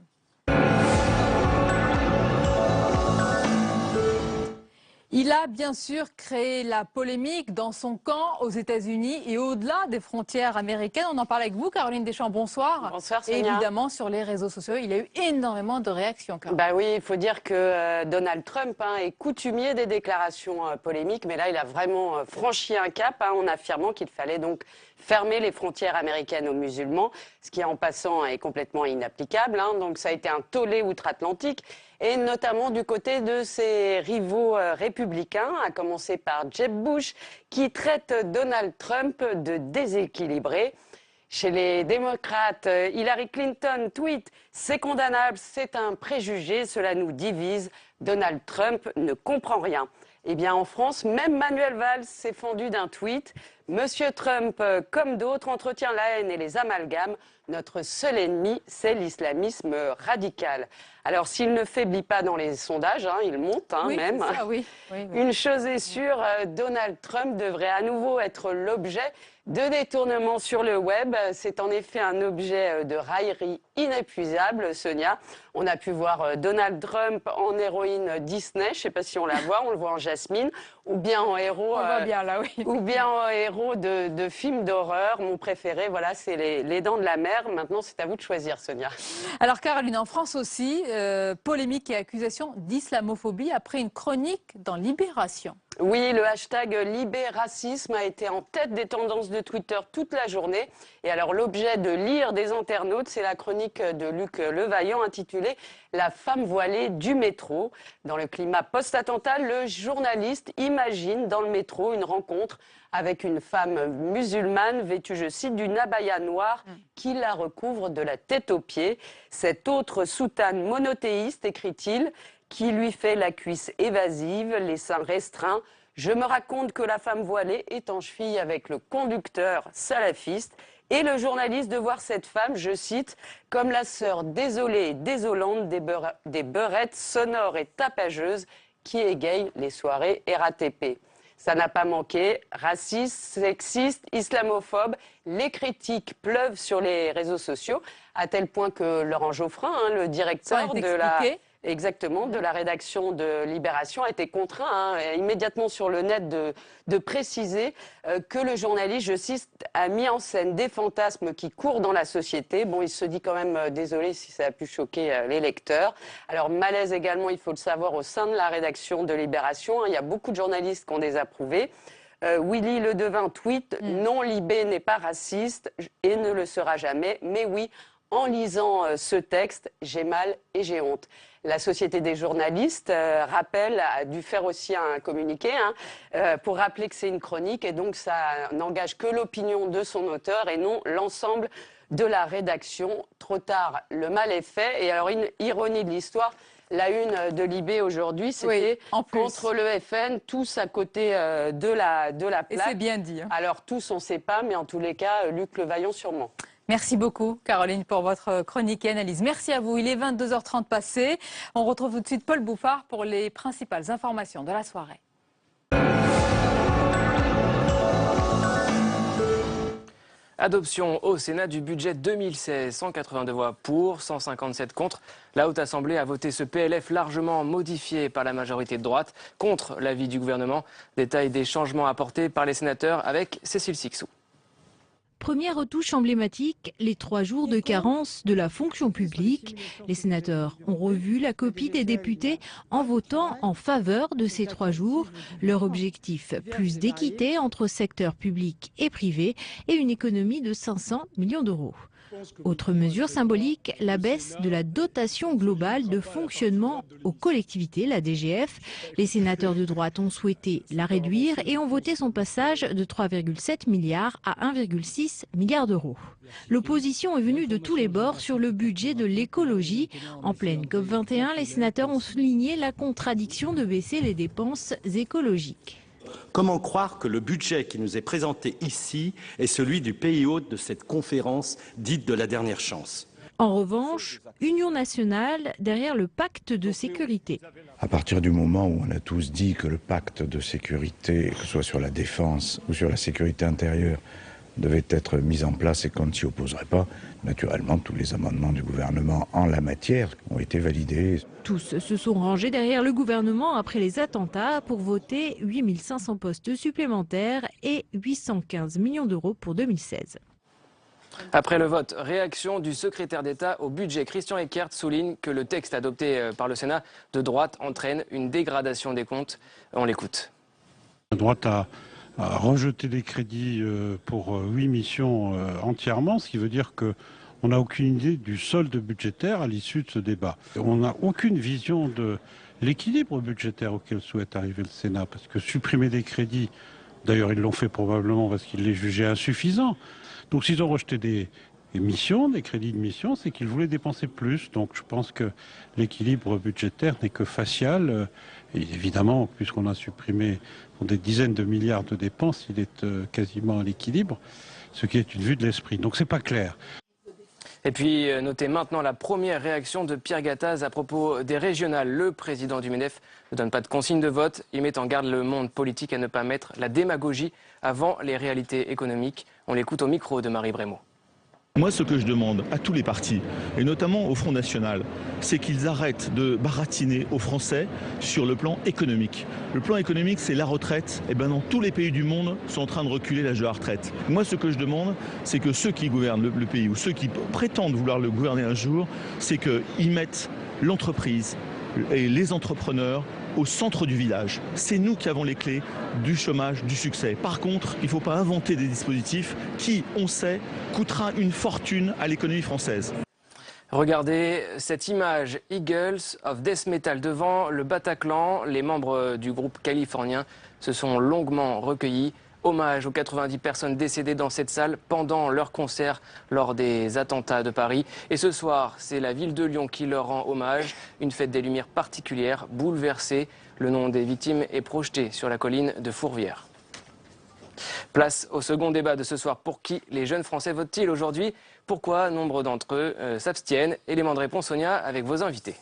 Il a bien sûr créé la polémique dans son camp aux États-Unis et au-delà des frontières américaines. On en parle avec vous, Caroline Deschamps. Bonsoir. Bonsoir, Sonia. Et évidemment, sur les réseaux sociaux, il y a eu énormément de réactions. Bah oui, il faut dire que Donald Trump est coutumier des déclarations polémiques, mais là, il a vraiment franchi un cap en affirmant qu'il fallait donc fermer les frontières américaines aux musulmans, ce qui en passant est complètement inapplicable. Donc ça a été un tollé outre-Atlantique, et notamment du côté de ses rivaux républicains, à commencer par Jeb Bush, qui traite Donald Trump de déséquilibré. Chez les démocrates, Hillary Clinton tweet « C'est condamnable, c'est un préjugé, cela nous divise, Donald Trump ne comprend rien ». Eh bien, en France, même Manuel Valls s'est fendu d'un tweet. Monsieur Trump, comme d'autres, entretient la haine et les amalgames. Notre seul ennemi, c'est l'islamisme radical. Alors, s'il ne faiblit pas dans les sondages, il monte oui, même. Ça, oui. Une chose est sûre, Donald Trump devrait à nouveau être l'objet de détournements sur le web. C'est en effet un objet de raillerie inépuisable, Sonia. On a pu voir Donald Trump en héros héroïne Disney, je ne sais pas si on la voit, on le voit en Jasmine, ou bien en héros, On voit bien là, oui. ou bien en héros de films d'horreur. Mon préféré, voilà, c'est les Dents de la Mer. Maintenant, c'est à vous de choisir, Sonia. Alors Caroline, en France aussi, polémique et accusation d'islamophobie après une chronique dans Libération. Oui, le hashtag Libéracisme a été en tête des tendances de Twitter toute la journée. Et alors l'objet de l'ire des internautes, c'est la chronique de Luc Levaillant intitulée « La femme voilée du métro ». Dans le climat post-attentat, le journaliste imagine dans le métro une rencontre avec une femme musulmane vêtue, je cite, d'une abaya noire qui la recouvre de la tête aux pieds. Cette autre soutane monothéiste, écrit-il, qui lui fait la cuisse évasive, les seins restreints. Je me raconte que la femme voilée est en cheville avec le conducteur salafiste. Et le journaliste de voir cette femme, je cite, comme la sœur désolée et désolante des beurettes sonores et tapageuses qui égayent les soirées RATP. Ça n'a pas manqué, raciste, sexiste, islamophobe, les critiques pleuvent sur les réseaux sociaux, à tel point que Laurent Geoffrin, le directeur de la rédaction de Libération, a été contraint immédiatement sur le net de préciser que le journaliste, je cite, a mis en scène des fantasmes qui courent dans la société. Bon, il se dit quand même désolé si ça a pu choquer les lecteurs. Alors malaise également, il faut le savoir, au sein de la rédaction de Libération. Il y a beaucoup de journalistes qui ont désapprouvé. Willy Ledevin tweet « Non, Libé n'est pas raciste et ne le sera jamais. Mais oui, en lisant ce texte, j'ai mal et j'ai honte. » La Société des journalistes, a dû faire aussi un communiqué pour rappeler que c'est une chronique et donc ça n'engage que l'opinion de son auteur et non l'ensemble de la rédaction. Trop tard, le mal est fait. Et alors, une ironie de l'histoire, la une de Libé aujourd'hui, c'était contre le FN, tous à côté de la plaque. Et c'est bien dit. Alors tous, on ne sait pas, mais en tous les cas, Luc Levaillant sûrement. Merci beaucoup, Caroline, pour votre chronique et analyse. Merci à vous. Il est 22h30 passé. On retrouve tout de suite Paul Bouffard pour les principales informations de la soirée. Adoption au Sénat du budget 2016, 182 voix pour, 157 contre. La Haute Assemblée a voté ce PLF largement modifié par la majorité de droite, contre l'avis du gouvernement. Détail des changements apportés par les sénateurs avec Cécile Sixou. Première retouche emblématique, les 3 jours de carence de la fonction publique. Les sénateurs ont revu la copie des députés en votant en faveur de ces 3 jours. Leur objectif, plus d'équité entre secteur public et privé et une économie de 500 millions d'euros. Autre mesure symbolique, la baisse de la dotation globale de fonctionnement aux collectivités, la DGF. Les sénateurs de droite ont souhaité la réduire et ont voté son passage de 3,7 milliards à 1,6 milliard d'euros. L'opposition est venue de tous les bords sur le budget de l'écologie. En pleine COP21, les sénateurs ont souligné la contradiction de baisser les dépenses écologiques. Comment croire que le budget qui nous est présenté ici est celui du pays hôte de cette conférence dite de la dernière chance? En revanche, union nationale derrière le pacte de sécurité. À partir du moment où on a tous dit que le pacte de sécurité, que ce soit sur la défense ou sur la sécurité intérieure, devait être mis en place et qu'on ne s'y opposerait pas, naturellement, tous les amendements du gouvernement en la matière ont été validés. Tous se sont rangés derrière le gouvernement après les attentats pour voter 8500 postes supplémentaires et 815 millions d'euros pour 2016. Après le vote, réaction du secrétaire d'État au budget. Christian Eckert souligne que le texte adopté par le Sénat de droite entraîne une dégradation des comptes. On l'écoute. La droite a rejeté des crédits pour 8 missions entièrement, ce qui veut dire qu'on n'a aucune idée du solde budgétaire à l'issue de ce débat. On n'a aucune vision de l'équilibre budgétaire auquel souhaite arriver le Sénat, parce que supprimer des crédits, d'ailleurs ils l'ont fait probablement parce qu'ils les jugeaient insuffisants. Donc s'ils ont rejeté des missions, des crédits de mission, c'est qu'ils voulaient dépenser plus. Donc je pense que l'équilibre budgétaire n'est que facial. Et évidemment, puisqu'on a supprimé des dizaines de milliards de dépenses, il est quasiment à l'équilibre, ce qui est une vue de l'esprit. Donc c'est pas clair. Et puis, notez maintenant la première réaction de Pierre Gattaz à propos des régionales. Le président du MEDEF ne donne pas de consigne de vote. Il met en garde le monde politique à ne pas mettre la démagogie avant les réalités économiques. On l'écoute au micro de Marie Brémaud. Moi, ce que je demande à tous les partis, et notamment au Front National, c'est qu'ils arrêtent de baratiner aux Français sur le plan économique. Le plan économique, c'est la retraite. Et bien dans tous les pays du monde sont en train de reculer l'âge de la retraite. Moi, ce que je demande, c'est que ceux qui gouvernent le pays, ou ceux qui prétendent vouloir le gouverner un jour, c'est qu'ils mettent l'entreprise et les entrepreneurs au centre du village. C'est nous qui avons les clés du chômage, du succès. Par contre, il ne faut pas inventer des dispositifs qui, on sait, coûtera une fortune à l'économie française. Regardez cette image Eagles of Death Metal devant le Bataclan. Les membres du groupe californien se sont longuement recueillis. Hommage aux 90 personnes décédées dans cette salle pendant leur concert lors des attentats de Paris. Et ce soir, c'est la ville de Lyon qui leur rend hommage. Une fête des Lumières particulière, bouleversée. Le nom des victimes est projeté sur la colline de Fourvière. Place au second débat de ce soir. Pour qui les jeunes Français votent-ils aujourd'hui? Pourquoi nombre d'entre eux s'abstiennent? Élément de réponse, Sonia, avec vos invités.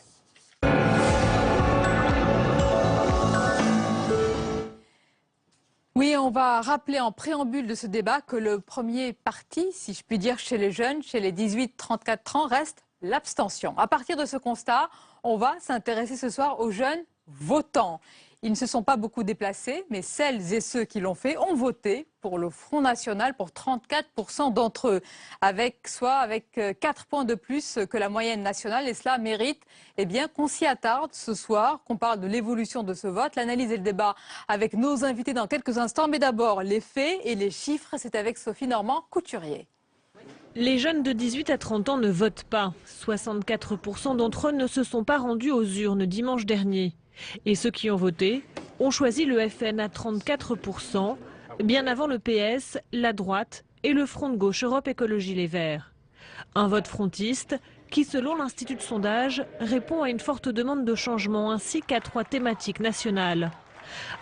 Oui, on va rappeler en préambule de ce débat que le premier parti, si je puis dire, chez les jeunes, chez les 18-34 ans, reste l'abstention. À partir de ce constat, on va s'intéresser ce soir aux jeunes votants. Ils ne se sont pas beaucoup déplacés, mais celles et ceux qui l'ont fait ont voté pour le Front National pour 34% d'entre eux, avec 4 points de plus que la moyenne nationale. Et cela mérite qu'on s'y attarde ce soir, qu'on parle de l'évolution de ce vote, l'analyse et le débat avec nos invités dans quelques instants. Mais d'abord, les faits et les chiffres, c'est avec Sophie Normand-Couturier. Les jeunes de 18 à 30 ans ne votent pas. 64% d'entre eux ne se sont pas rendus aux urnes dimanche dernier. Et ceux qui ont voté ont choisi le FN à 34%, bien avant le PS, la droite et le Front de gauche Europe Écologie Les Verts. Un vote frontiste qui, selon l'Institut de sondage, répond à une forte demande de changement ainsi qu'à 3 thématiques nationales.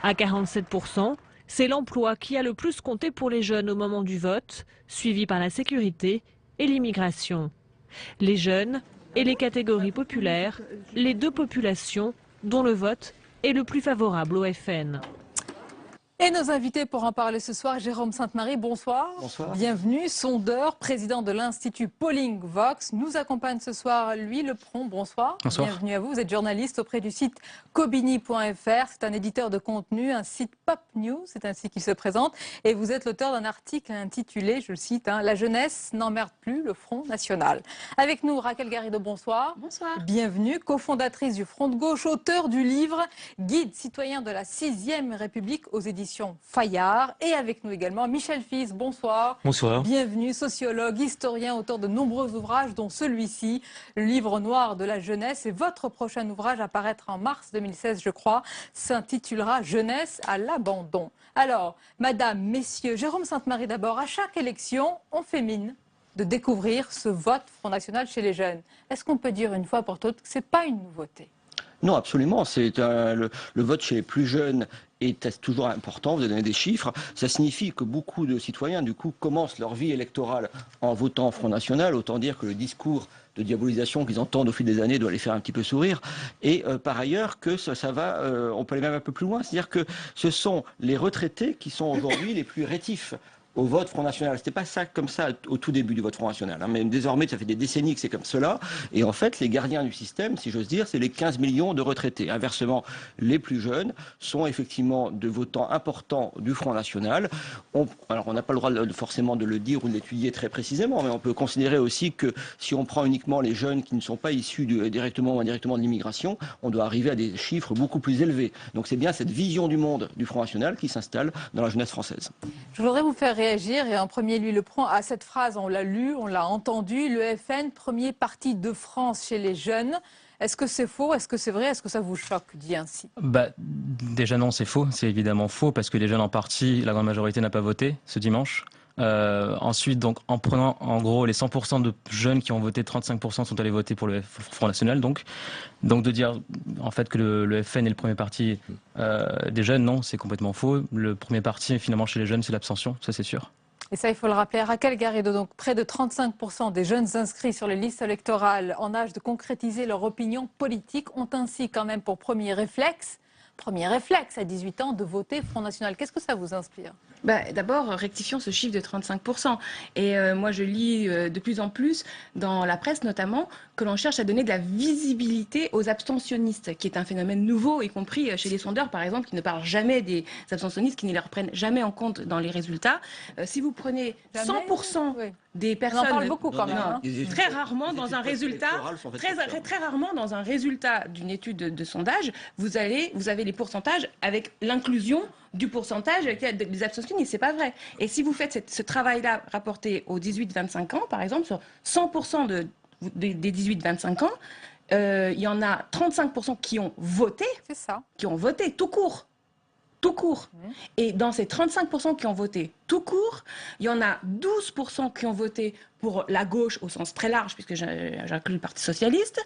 À 47%, c'est l'emploi qui a le plus compté pour les jeunes au moment du vote, suivi par la sécurité et l'immigration. Les jeunes et les catégories populaires, les 2 populations dont le vote est le plus favorable au FN. Et nos invités pour en parler ce soir, Jérôme Sainte-Marie, bonsoir. Bonsoir. Bienvenue, sondeur, président de l'Institut Polling Vox. Nous accompagne ce soir Louis Lepron, bonsoir. Bonsoir. Bienvenue à vous. Vous êtes journaliste auprès du site Cobini.fr. C'est un éditeur de contenu, un site Pop News, c'est ainsi qu'il se présente. Et vous êtes l'auteur d'un article intitulé, je le cite, La jeunesse n'emmerde plus le Front National. Avec nous, Raquel Garrido, bonsoir. Bonsoir. Bienvenue, cofondatrice du Front de Gauche, auteur du livre Guide citoyen de la 6e République aux éditions Fayard. Et avec nous également Michel Fils, bonsoir. Bonsoir. Bienvenue, sociologue, historien, auteur de nombreux ouvrages, dont celui-ci, le livre noir de la jeunesse. Et votre prochain ouvrage, à paraître en mars 2016, je crois, s'intitulera Jeunesse à l'abandon. Alors, madame, messieurs, Jérôme Sainte-Marie d'abord, à chaque élection, on fait mine de découvrir ce vote Front National chez les jeunes. Est-ce qu'on peut dire une fois pour toutes que ce n'est pas une nouveauté? Non, absolument. C'est le vote chez les plus jeunes est toujours important. Vous avez donné des chiffres. Ça signifie que beaucoup de citoyens, du coup, commencent leur vie électorale en votant Front National. Autant dire que le discours de diabolisation qu'ils entendent au fil des années doit les faire un petit peu sourire. Et par ailleurs, que ça va, on peut aller même un peu plus loin. C'est-à-dire que ce sont les retraités qui sont aujourd'hui les plus rétifs au vote Front National. C'était pas ça comme ça au tout début du vote Front National. Mais désormais, ça fait des décennies que c'est comme cela. Et en fait, les gardiens du système, si j'ose dire, c'est les 15 millions de retraités. Inversement, les plus jeunes sont effectivement de votants importants du Front National. Alors, on n'a pas le droit forcément de le dire ou de l'étudier très précisément, mais on peut considérer aussi que si on prend uniquement les jeunes qui ne sont pas issus directement ou indirectement de l'immigration, on doit arriver à des chiffres beaucoup plus élevés. Donc c'est bien cette vision du monde du Front National qui s'installe dans la jeunesse française. Je voudrais vous faire réagir, et en premier Louis Lepron, à cette phrase, on l'a lu, on l'a entendu, le FN, premier parti de France chez les jeunes. Est-ce que c'est faux? Est-ce que c'est vrai? Est-ce que ça vous choque, dit ainsi? Déjà non, c'est faux. C'est évidemment faux parce que les jeunes en partie, la grande majorité n'a pas voté ce dimanche. Ensuite, donc, en prenant en gros les 100% de jeunes qui ont voté, 35% sont allés voter pour le Front National. Donc de dire en fait que le FN est le premier parti des jeunes, non, c'est complètement faux. Le premier parti finalement chez les jeunes, c'est l'abstention, ça c'est sûr. Et ça, il faut le rappeler. Raquel Garrido, donc près de 35% des jeunes inscrits sur les listes électorales en âge de concrétiser leur opinion politique ont ainsi quand même pour premier réflexe à 18 ans de voter Front National. Qu'est-ce que ça vous inspire? D'abord, rectifions ce chiffre de 35%. Et moi, je lis de plus en plus, dans la presse notamment, que l'on cherche à donner de la visibilité aux abstentionnistes, qui est un phénomène nouveau, y compris chez les sondeurs, par exemple, qui ne parlent jamais des abstentionnistes, qui ne les reprennent jamais en compte dans les résultats. Si vous prenez 100% des personnes... On en parle beaucoup quand même. Très rarement dans un résultat, très rarement dans un résultat d'une étude de sondage, vous avez les pourcentages avec l'inclusion du pourcentage des abstentionnistes. C'est pas vrai. Et si vous faites ce travail-là rapporté aux 18-25 ans, par exemple, sur 100% des 18-25 ans, il y en a 35% qui ont voté. C'est ça. Qui ont voté tout court. Tout court. Et dans ces 35% qui ont voté tout court, il y en a 12% qui ont voté pour la gauche au sens très large, puisque j'inclus le Parti socialiste,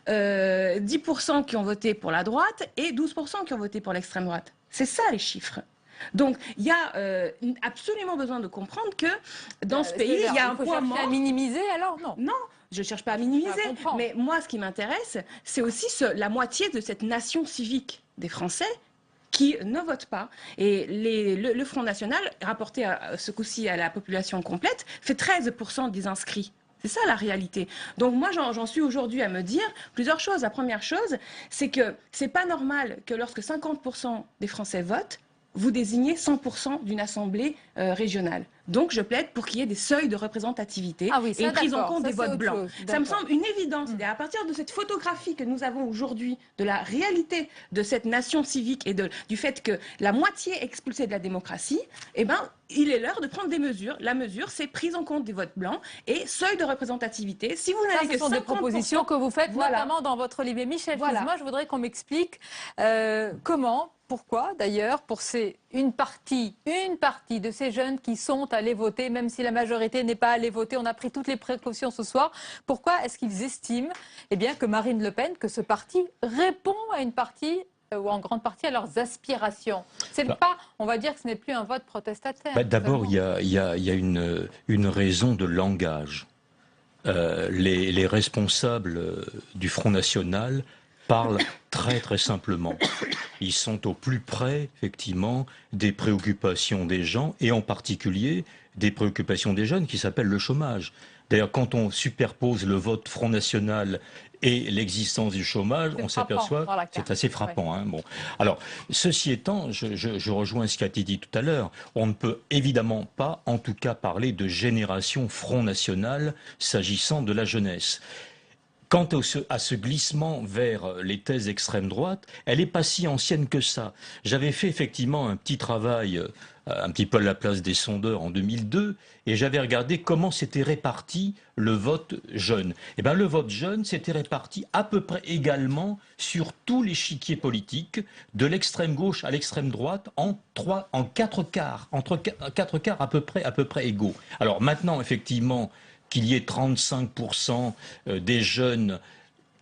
10% qui ont voté pour la droite et 12% qui ont voté pour l'extrême droite. C'est ça les chiffres. Donc il y a absolument besoin de comprendre que dans ce pays, il y a un point mort. À minimiser alors? Non. Non. Je ne cherche pas à minimiser, mais moi, ce qui m'intéresse, c'est aussi la moitié de cette nation civique des Français qui ne votent pas. Et le Front National, rapporté ce coup-ci à la population complète, fait 13% des inscrits. C'est ça la réalité. Donc moi, j'en suis aujourd'hui à me dire plusieurs choses. La première chose, c'est que c'est pas normal que lorsque 50% des Français votent, vous désignez 100% d'une assemblée régionale. Donc je plaide pour qu'il y ait des seuils de représentativité et une prise en compte des votes blancs. Ça me semble une évidence. À partir de cette photographie que nous avons aujourd'hui de la réalité de cette nation civique et du fait que la moitié est expulsée de la démocratie, eh ben, il est l'heure de prendre des mesures. La mesure, c'est prise en compte des votes blancs et seuil de représentativité. Si vous n'avez que 50%... Ce sont des propositions que vous faites notamment dans votre livre. Michel, moi, je voudrais qu'on m'explique comment... Pourquoi d'ailleurs, pour une partie de ces jeunes qui sont allés voter, même si la majorité n'est pas allée voter, on a pris toutes les précautions ce soir, pourquoi est-ce qu'ils estiment que Marine Le Pen, que ce parti répond à une partie ou en grande partie à leurs aspirations? C'est pas, on va dire que ce n'est plus un vote protestataire. D'abord, il y a une raison de langage. Les responsables du Front National parlent très simplement. Ils sont au plus près, effectivement, des préoccupations des gens, et en particulier des préoccupations des jeunes qui s'appellent le chômage. D'ailleurs, quand on superpose le vote Front National et l'existence du chômage, on s'aperçoit que c'est assez frappant. Hein. Bon. Alors, ceci étant, je rejoins ce qui a été dit tout à l'heure, on ne peut évidemment pas, en tout cas, parler de génération Front National s'agissant de la jeunesse. Quant à ce glissement vers les thèses extrême droite, elle n'est pas si ancienne que ça. J'avais fait effectivement un petit travail, un petit peu à la place des sondeurs en 2002, et j'avais regardé comment s'était réparti le vote jeune. Et bien, le vote jeune s'était réparti à peu près également sur tout l'échiquier politique, de l'extrême gauche à l'extrême droite, en 4 quarts, entre 4 quarts à peu près égaux. Alors maintenant, effectivement, qu'il y ait 35% des jeunes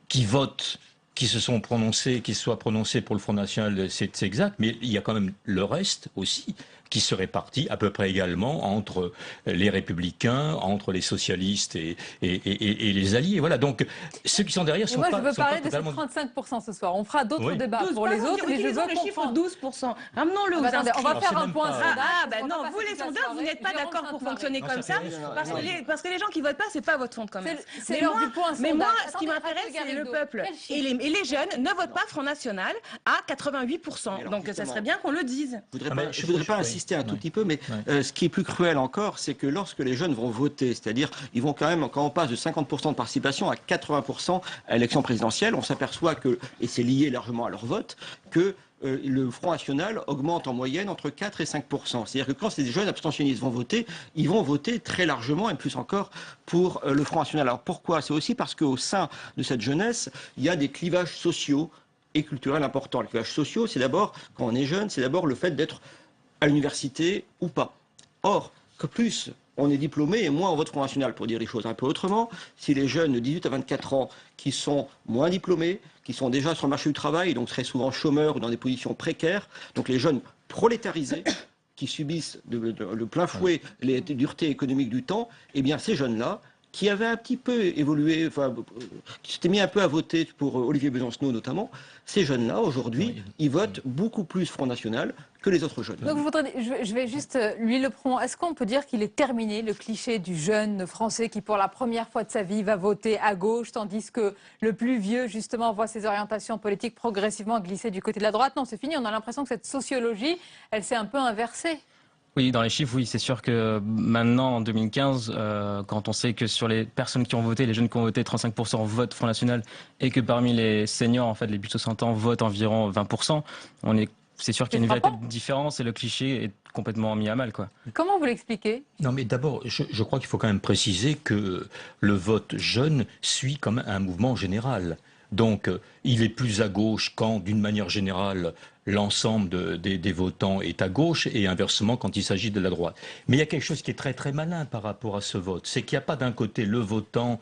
qui votent, qui soient prononcés pour le Front National, c'est exact, mais il y a quand même le reste aussi qui se répartit à peu près également entre les républicains, entre les socialistes et les alliés. Voilà, donc ceux qui sont derrière sont pas totalement... Moi, je veux parler de ces 35% ce soir. On fera d'autres débats pour les autres, mais je veux le chiffre 12%. Ramenons-le aux inscrits. On va faire un point non, vous les sondeurs, vous n'êtes pas d'accord pour fonctionner comme ça, parce que les gens qui votent pas, c'est pas votre fonds de commerce. C'est l'heure du point sondage. Mais moi, ce qui m'intéresse, c'est le peuple. Et les jeunes ne votent pas Front National à 88%. Donc ça serait bien qu'on le dise. Je voudrais pas insister un tout petit peu, mais ce qui est plus cruel encore, c'est que lorsque les jeunes vont voter, c'est-à-dire ils vont quand même, quand on passe de 50% de participation à 80% à l'élection présidentielle, on s'aperçoit que, et c'est lié largement à leur vote, que le Front National augmente en moyenne entre 4 et 5%. C'est-à-dire que quand ces jeunes abstentionnistes vont voter, ils vont voter très largement, et plus encore, pour le Front National. Alors pourquoi? C'est aussi parce qu'au sein de cette jeunesse, il y a des clivages sociaux et culturels importants. Les clivages sociaux, c'est d'abord, quand on est jeune, c'est d'abord le fait d'être à l'université ou pas. Or, que plus on est diplômé et moins on vote Front National, pour dire les choses un peu autrement, si les jeunes de 18 à 24 ans qui sont moins diplômés, qui sont déjà sur le marché du travail, donc très souvent chômeurs ou dans des positions précaires, donc les jeunes prolétarisés qui subissent de plein fouet les duretés économiques du temps, eh bien ces jeunes-là, qui avaient un petit peu évolué, enfin, qui s'étaient mis un peu à voter pour Olivier Besancenot notamment, ces jeunes-là, aujourd'hui, ils votent beaucoup plus Front National que les autres jeunes. Donc je vais juste, Louis Lepron, est-ce qu'on peut dire qu'il est terminé le cliché du jeune français qui, pour la première fois de sa vie, va voter à gauche, tandis que le plus vieux, justement, voit ses orientations politiques progressivement glisser du côté de la droite? Non, c'est fini, on a l'impression que cette sociologie, elle s'est un peu inversée. Oui, dans les chiffres, oui, c'est sûr que maintenant, en 2015, quand on sait que sur les personnes qui ont voté, les jeunes qui ont voté, 35% votent Front National, et que parmi les seniors, en fait, les plus de 60 ans votent environ 20%, c'est sûr qu'il y a une véritable différence et le cliché est complètement mis à mal, quoi. Comment vous l'expliquez? Non, mais d'abord, je crois qu'il faut quand même préciser que le vote jeune suit comme un mouvement général. Donc, il est plus à gauche quand, d'une manière générale, l'ensemble des votants est à gauche et inversement quand il s'agit de la droite. Mais il y a quelque chose qui est très très malin par rapport à ce vote. C'est qu'il n'y a pas d'un côté le votant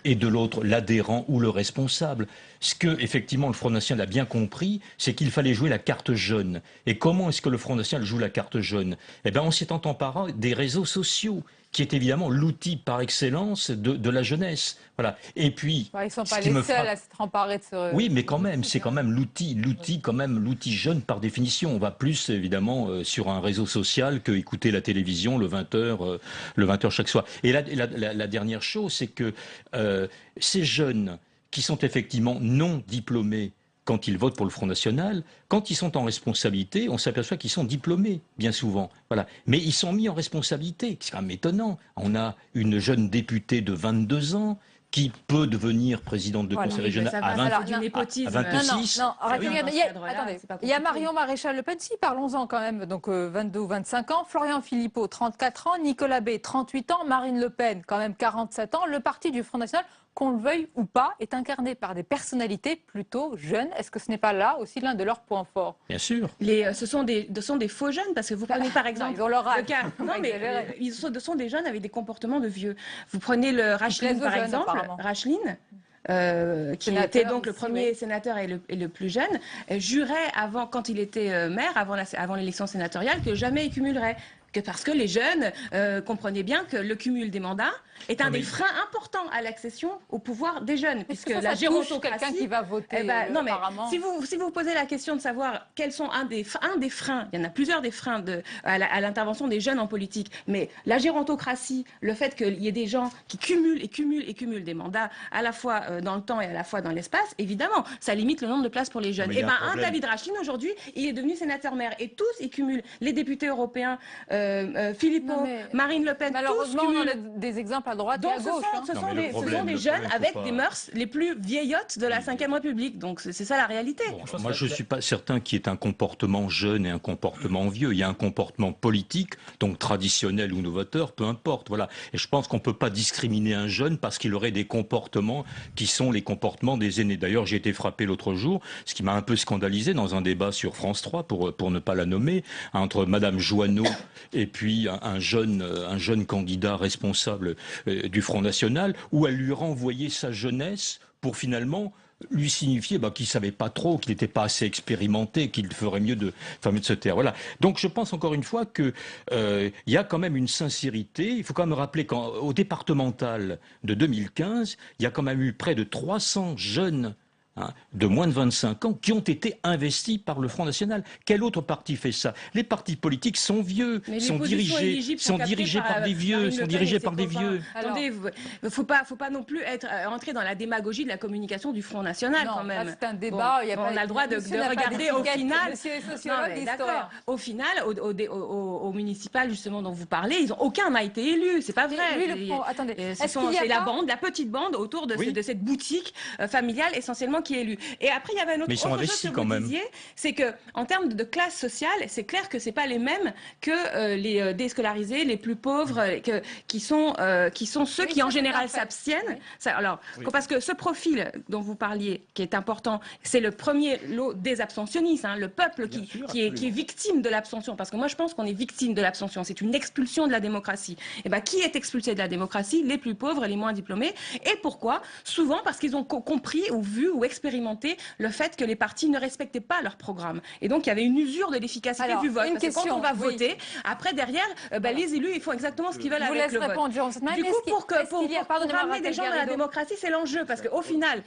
et de l'autre l'adhérent ou le responsable. Ce que, effectivement, le Front National a bien compris, c'est qu'il fallait jouer la carte jeune. Et comment est-ce que le Front National joue la carte jeune? Eh bien, en s'étant emparé des réseaux sociaux, qui est évidemment l'outil par excellence de la jeunesse. Voilà. Et puis, ils ne sont pas les seuls à s'être emparés de ce... Oui, mais quand même, c'est quand même l'outil jeune par définition. On va plus, évidemment, sur un réseau social que écouter la télévision le 20h chaque soir. Et la dernière chose, c'est que ces jeunes qui sont effectivement non diplômés, quand ils votent pour le Front National, quand ils sont en responsabilité, on s'aperçoit qu'ils sont diplômés, bien souvent. Voilà. Mais ils sont mis en responsabilité. C'est quand même étonnant. On a une jeune députée de 22 ans qui peut devenir présidente de conseil régional à 26. Non, attendez. Il y a Marion Maréchal Le Pen, si, parlons-en quand même, donc 22 ou 25 ans, Florian Philippot, 34 ans, Nicolas B, 38 ans, Marine Le Pen, quand même 47 ans. Le parti du Front National, qu'on le veuille ou pas, est incarné par des personnalités plutôt jeunes. Est-ce que ce n'est pas là aussi l'un de leurs points forts? Bien sûr. Ce sont des faux jeunes, parce que vous prenez par exemple... Ils ont leur âge. Ce sont des jeunes avec des comportements de vieux. Vous prenez le Racheline, par exemple, Racheline, qui était donc le premier sénateur et le plus jeune, jurait quand il était maire, avant l'élection sénatoriale, que jamais il cumulerait. Parce que les jeunes comprenaient bien que le cumul des mandats est un des freins importants à l'accession au pouvoir des jeunes, puisque la gérontocratie... quelqu'un qui va voter, non, mais si vous posez la question de savoir quels sont un des freins, il y en a plusieurs des freins à l'intervention des jeunes en politique, mais la gérontocratie, le fait qu'il y ait des gens qui cumulent et cumulent des mandats à la fois dans le temps et à la fois dans l'espace, évidemment, ça limite le nombre de places pour les jeunes. David Racheline, aujourd'hui, il est devenu sénateur-maire, et tous, ils cumulent. Les députés européens... Philippot, Marine Le Pen, malheureusement, on a des exemples à droite et à gauche. Ce sont des jeunes avec des mœurs les plus vieillottes de la Ve République. Donc c'est ça la réalité. Moi, je ne suis pas certain qu'il y ait un comportement jeune et un comportement vieux. Il y a un comportement politique, donc traditionnel ou novateur, peu importe. Voilà. Et je pense qu'on ne peut pas discriminer un jeune parce qu'il aurait des comportements qui sont les comportements des aînés. D'ailleurs, j'ai été frappé l'autre jour, ce qui m'a un peu scandalisé dans un débat sur France 3, pour ne pas la nommer, entre Madame Joanneau et puis un jeune candidat responsable du Front National, où elle lui renvoyait sa jeunesse pour finalement lui signifier qu'il ne savait pas trop, qu'il n'était pas assez expérimenté, qu'il ferait mieux de se taire. Voilà. Donc je pense encore une fois qu'il y a quand même une sincérité. Il faut quand même rappeler qu'au départemental de 2015, il y a quand même eu près de 300 jeunes de moins de 25 ans qui ont été investis par le Front National. Quel autre parti fait ça? Les partis politiques sont vieux, sont dirigés par des vieux, Attendez, il ne faut pas non plus entrer dans la démagogie de la communication du Front National quand même. C'est un débat. On a le droit de regarder au final. Au final, au municipal justement dont vous parlez, aucun n'a été élu. C'est pas vrai. C'est la petite bande autour de cette boutique familiale essentiellement qui est élu. Et après, il y avait une autre chose que vous disiez, c'est que en termes de classe sociale, c'est clair que c'est pas les mêmes que les déscolarisés, les plus pauvres, qui sont ceux qui en général s'abstiennent. Parce que ce profil dont vous parliez, qui est important, c'est le premier lot des abstentionnistes, le peuple qui est victime de l'abstention. Parce que moi, je pense qu'on est victime de l'abstention. C'est une expulsion de la démocratie. Et qui est expulsé de la démocratie? Les plus pauvres, les moins diplômés. Et pourquoi? Souvent parce qu'ils ont compris ou vu ou expérimenté expérimenté le fait que les partis ne respectaient pas leur programme. Et donc, il y avait une usure de l'efficacité du vote. Parce que quand on va voter, après, derrière, les élus, ils font exactement ce qu'ils veulent avec le vote. Du coup, pour ramener des gens dans la démocratie, c'est l'enjeu. Parce qu'au final,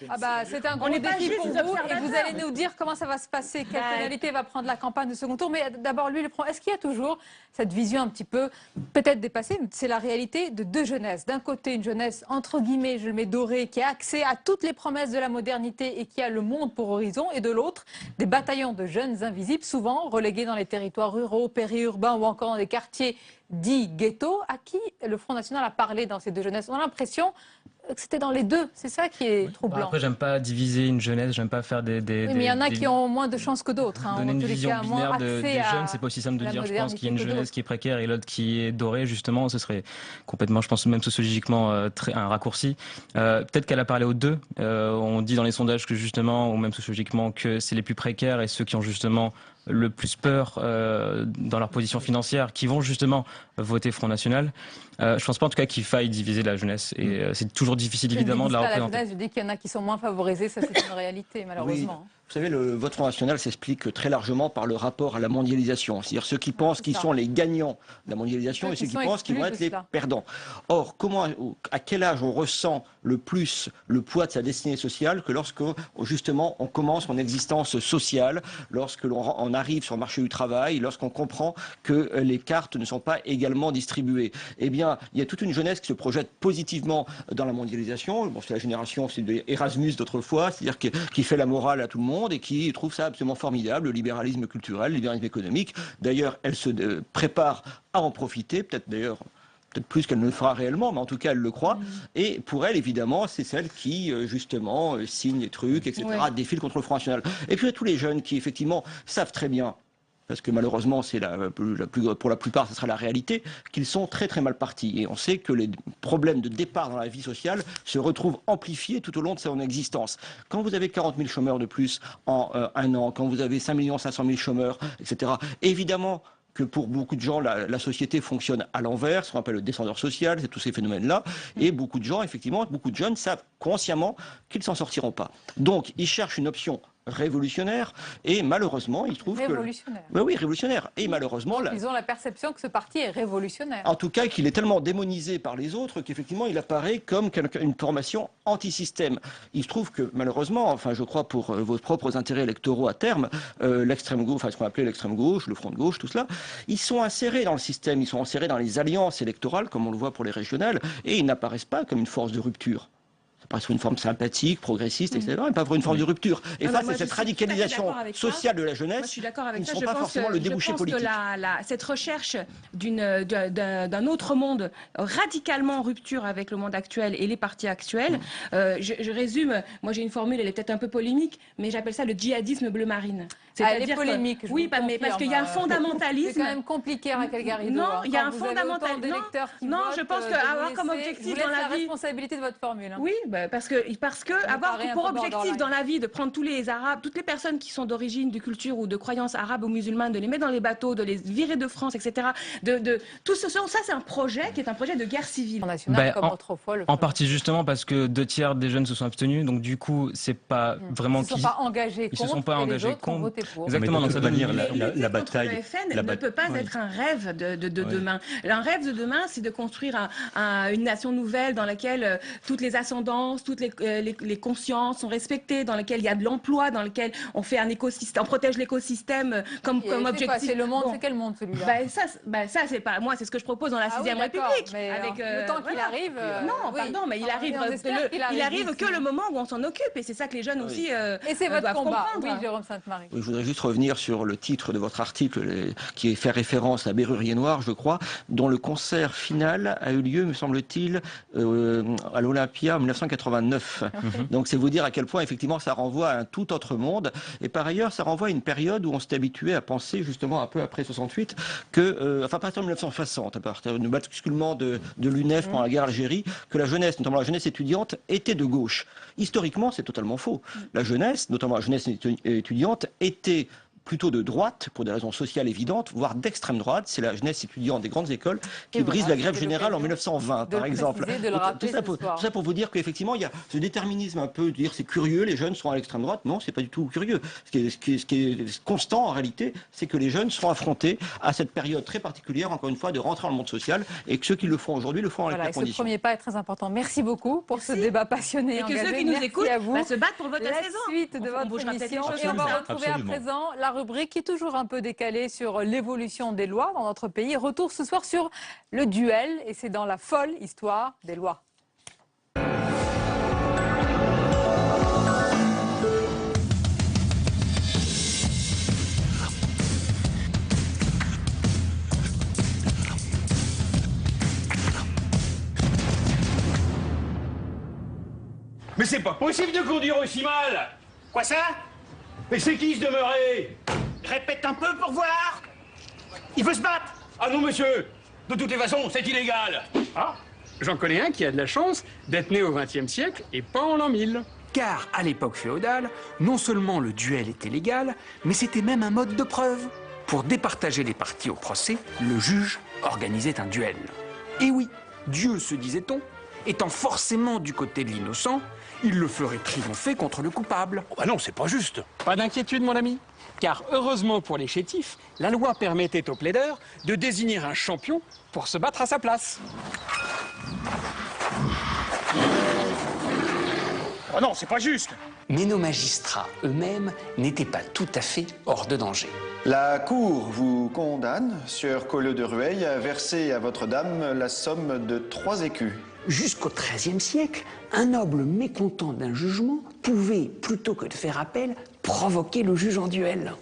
c'est un gros défi pour vous. Et vous allez nous dire comment ça va se passer, quelle tonalité va prendre la campagne de second tour. Mais d'abord, lui, est-ce qu'il y a toujours cette vision un petit peu, peut-être dépassée, c'est la réalité de deux jeunesses. D'un côté, une jeunesse, entre guillemets, je le mets dorée, qui a accès à toutes les promesses de la modernité et qui a le monde pour horizon. Et de l'autre, des bataillons de jeunes invisibles, souvent relégués dans les territoires ruraux, périurbains ou encore dans des quartiers dits ghettos, à qui le Front National a parlé dans ces deux jeunesses. On a l'impression que c'était dans les deux. C'est ça qui est troublant. Après, j'aime pas diviser une jeunesse, j'aime pas faire des oui, mais il y en a qui ont moins de chances que d'autres. Donner une vision binaire des jeunes, c'est pas aussi simple de dire. Je pense qu'il y a une jeunesse qui est précaire et l'autre qui est dorée, justement. Ce serait complètement, je pense, même sociologiquement, un raccourci. Peut-être qu'elle a parlé aux deux. On dit dans les sondages que justement, ou même sociologiquement, que c'est les plus précaires et ceux qui ont justement le plus peur dans leur position financière, qui vont justement voter Front National. Je pense pas en tout cas qu'il faille diviser la jeunesse. Et c'est toujours difficile évidemment de la représenter. Je dis qu'il y en a qui sont moins favorisés, ça c'est une réalité malheureusement. Oui. Vous savez, le vote Front National s'explique très largement par le rapport à la mondialisation. C'est-à-dire ceux qui pensent qu'ils sont les gagnants de la mondialisation et ceux qui pensent qu'ils vont être les perdants. Or, à quel âge on ressent le plus le poids de sa destinée sociale que lorsque, justement, on commence son existence sociale, lorsque l'on arrive sur le marché du travail, lorsqu'on comprend que les cartes ne sont pas également distribuées. Eh bien, il y a toute une jeunesse qui se projette positivement dans la mondialisation. Bon, c'est la génération Erasmus d'autrefois, c'est-à-dire qui fait la morale à tout le monde et qui trouve ça absolument formidable, le libéralisme culturel, le libéralisme économique. D'ailleurs, elle se prépare à en profiter, peut-être plus qu'elle ne le fera réellement, mais en tout cas, elle le croit. Et pour elle, évidemment, c'est celle qui, justement, signe les trucs, etc., défile contre le Front National. Et puis, il y a tous les jeunes qui, effectivement, savent très bien, parce que malheureusement, c'est pour la plupart, ce sera la réalité, qu'ils sont très très mal partis. Et on sait que les problèmes de départ dans la vie sociale se retrouvent amplifiés tout au long de son existence. Quand vous avez 40 000 chômeurs de plus en un an, quand vous avez 5 500 000 chômeurs, etc., évidemment que pour beaucoup de gens, la société fonctionne à l'envers, ce qu'on appelle le descendeur social, c'est tous ces phénomènes-là. Et beaucoup de gens, effectivement, beaucoup de jeunes savent consciemment qu'ils ne s'en sortiront pas. Donc, ils cherchent une option révolutionnaire et malheureusement il se trouve révolutionnaire. Oui, révolutionnaire. Et malheureusement ils ont la perception que ce parti est révolutionnaire. En tout cas qu'il est tellement démonisé par les autres qu'effectivement il apparaît comme une formation anti-système. Il se trouve que malheureusement, enfin je crois pour vos propres intérêts électoraux à terme, l'extrême gauche, enfin ce qu'on appelait l'extrême gauche, le front de gauche, tout cela, ils sont insérés dans le système, ils sont insérés dans les alliances électorales comme on le voit pour les régionales et ils n'apparaissent pas comme une force de rupture. Pas sur une forme sympathique, progressiste, etc., mais pas pour une forme de rupture. Et face à cette radicalisation sociale de la jeunesse, ils ne sont pas forcément le débouché politique. Cette recherche d'un autre monde radicalement en rupture avec le monde actuel et les partis actuels, je résume, moi j'ai une formule, elle est peut-être un peu polémique, mais j'appelle ça le djihadisme bleu marine. Elle est polémique. Oui, mais parce qu'il y a un fondamentalisme. C'est quand même compliqué, Raquel Garrido. Non, il y a un fondamentalisme. Non, je pense qu'avoir comme objectif dans la vie. La responsabilité de votre formule. Oui, parce que avoir pour objectif dans la vie de prendre tous les Arabes, toutes les personnes qui sont d'origine, de culture ou de croyance arabe ou musulmane, de les mettre dans les bateaux, de les virer de France, etc. Tout ça, c'est un projet qui est un projet de guerre civile. En partie justement parce que 2 tiers des jeunes se sont abstenus, donc du coup, c'est pas vraiment ils se sont pas engagés contre. Exactement, donc ça doit dire la bataille. Le FN ne peut pas être un rêve de demain. Un rêve de demain, c'est de construire une nation nouvelle dans laquelle toutes les ascendances, toutes les consciences sont respectées, dans laquelle il y a de l'emploi, dans lequel on fait un écosystème, on protège l'écosystème comme objectif. C'est le monde, c'est quel monde celui-là? Ça c'est pas moi, c'est ce que je propose dans la 6e République. Avec le temps qu'il arrive. Non, pardon, mais il arrive que le moment où on s'en occupe, et c'est ça que les jeunes aussi. Et c'est votre combat, oui, Jérôme Sainte-Marie. Je voudrais juste revenir sur le titre de votre article qui fait référence à Bérurier Noir, je crois, dont le concert final a eu lieu, me semble-t-il, à l'Olympia en 1989. Donc c'est vous dire à quel point effectivement ça renvoie à un tout autre monde. Et par ailleurs, ça renvoie à une période où on s'est habitué à penser justement un peu après 68 que, enfin à partir de 1960, à partir du basculement de l'UNEF pendant la guerre d'Algérie, que la jeunesse, notamment la jeunesse étudiante, était de gauche. Historiquement, c'est totalement faux. La jeunesse, notamment la jeunesse étudiante, était plutôt de droite, pour des raisons sociales évidentes, voire d'extrême droite. C'est la jeunesse étudiante des grandes écoles qui brise la grève générale en 1920, par exemple. Tout ça pour vous dire qu'effectivement, il y a ce déterminisme un peu, de dire c'est curieux, les jeunes sont à l'extrême droite. Non, c'est pas du tout curieux. Ce qui est constant, en réalité, c'est que les jeunes sont affrontés à cette période très particulière, encore une fois, de rentrer dans le monde social, et que ceux qui le font aujourd'hui le font avec la condition. Ce premier pas est très important. Merci beaucoup pour ce débat passionné et engagé. Et que ceux qui nous écoutent se battent pour le vote à 16 ans. La suite de votre émission. Et on va retrouver à présent la rubrique qui est toujours un peu décalée sur l'évolution des lois dans notre pays. Retour ce soir sur le duel, et c'est dans la folle histoire des lois. Mais c'est pas possible de conduire aussi mal! Quoi ça? Mais c'est qui ce demeuré? Répète un peu pour voir. Il veut se battre. Ah non, monsieur! De toutes les façons, c'est illégal! Ah, j'en connais un qui a de la chance d'être né au XXe siècle et pas en l'an 1000. Car à l'époque féodale, non seulement le duel était légal, mais c'était même un mode de preuve. Pour départager les parties au procès, le juge organisait un duel. Et oui, Dieu, se disait-on, étant forcément du côté de l'innocent, il le ferait triompher contre le coupable. Oh bah non, c'est pas juste. Pas d'inquiétude, mon ami. Car heureusement pour les chétifs, la loi permettait au plaideur de désigner un champion pour se battre à sa place. Oh non, c'est pas juste. Mais nos magistrats eux-mêmes n'étaient pas tout à fait hors de danger. La Cour vous condamne, sieur Colleux de Rueil, à verser à votre dame la somme de 3 écus. Jusqu'au XIIIe siècle, un noble mécontent d'un jugement pouvait, plutôt que de faire appel, provoquer le juge en duel.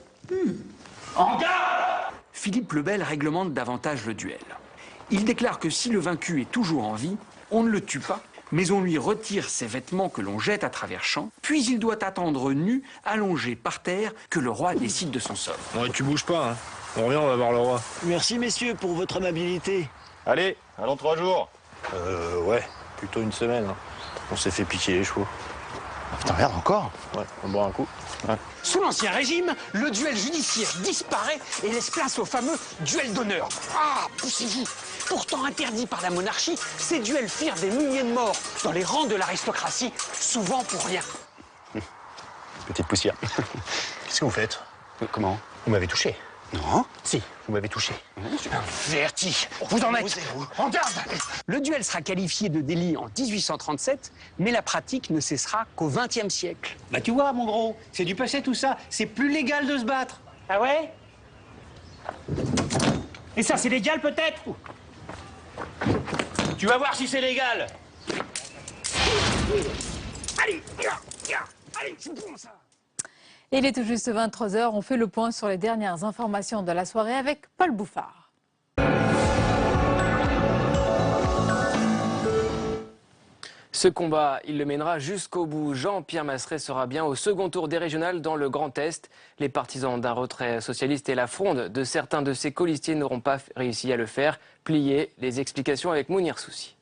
En garde! Philippe le Bel réglemente davantage le duel. Il déclare que si le vaincu est toujours en vie, on ne le tue pas, mais on lui retire ses vêtements que l'on jette à travers champs, puis il doit attendre nu, allongé par terre, que le roi décide de son sort. Ouais, tu bouges pas, hein. On revient, on va voir le roi. Merci, messieurs, pour votre amabilité. Allez, allons 3 jours. Ouais, plutôt une semaine. Hein. On s'est fait piquer les chevaux. Ah, putain, merde, encore? Ouais, on boit un coup. Ouais. Sous l'Ancien Régime, le duel judiciaire disparaît et laisse place au fameux duel d'honneur. Ah, poussez-vous! Pourtant interdit par la monarchie, ces duels firent des milliers de morts dans les rangs de l'aristocratie, souvent pour rien. Petite poussière. Qu'est-ce que vous faites? Comment? Vous m'avez touché. Non? Si, vous m'avez touché. Verti, vous en êtes. En garde! Le duel sera qualifié de délit en 1837, mais la pratique ne cessera qu'au XXe siècle. Bah tu vois, mon gros, c'est du passé tout ça. C'est plus légal de se battre. Ah ouais? Et ça, c'est légal peut-être? Tu vas voir si c'est légal. Allez, allez, c'est bon ça. Il est tout juste 23 h, on fait le point sur les dernières informations de la soirée avec Paul Bouffard. Ce combat, il le mènera jusqu'au bout. Jean-Pierre Masseret sera bien au second tour des régionales dans le Grand Est. Les partisans d'un retrait socialiste et la fronde de certains de ses colistiers n'auront pas réussi à le faire plier. Les explications avec Mounir Soussi.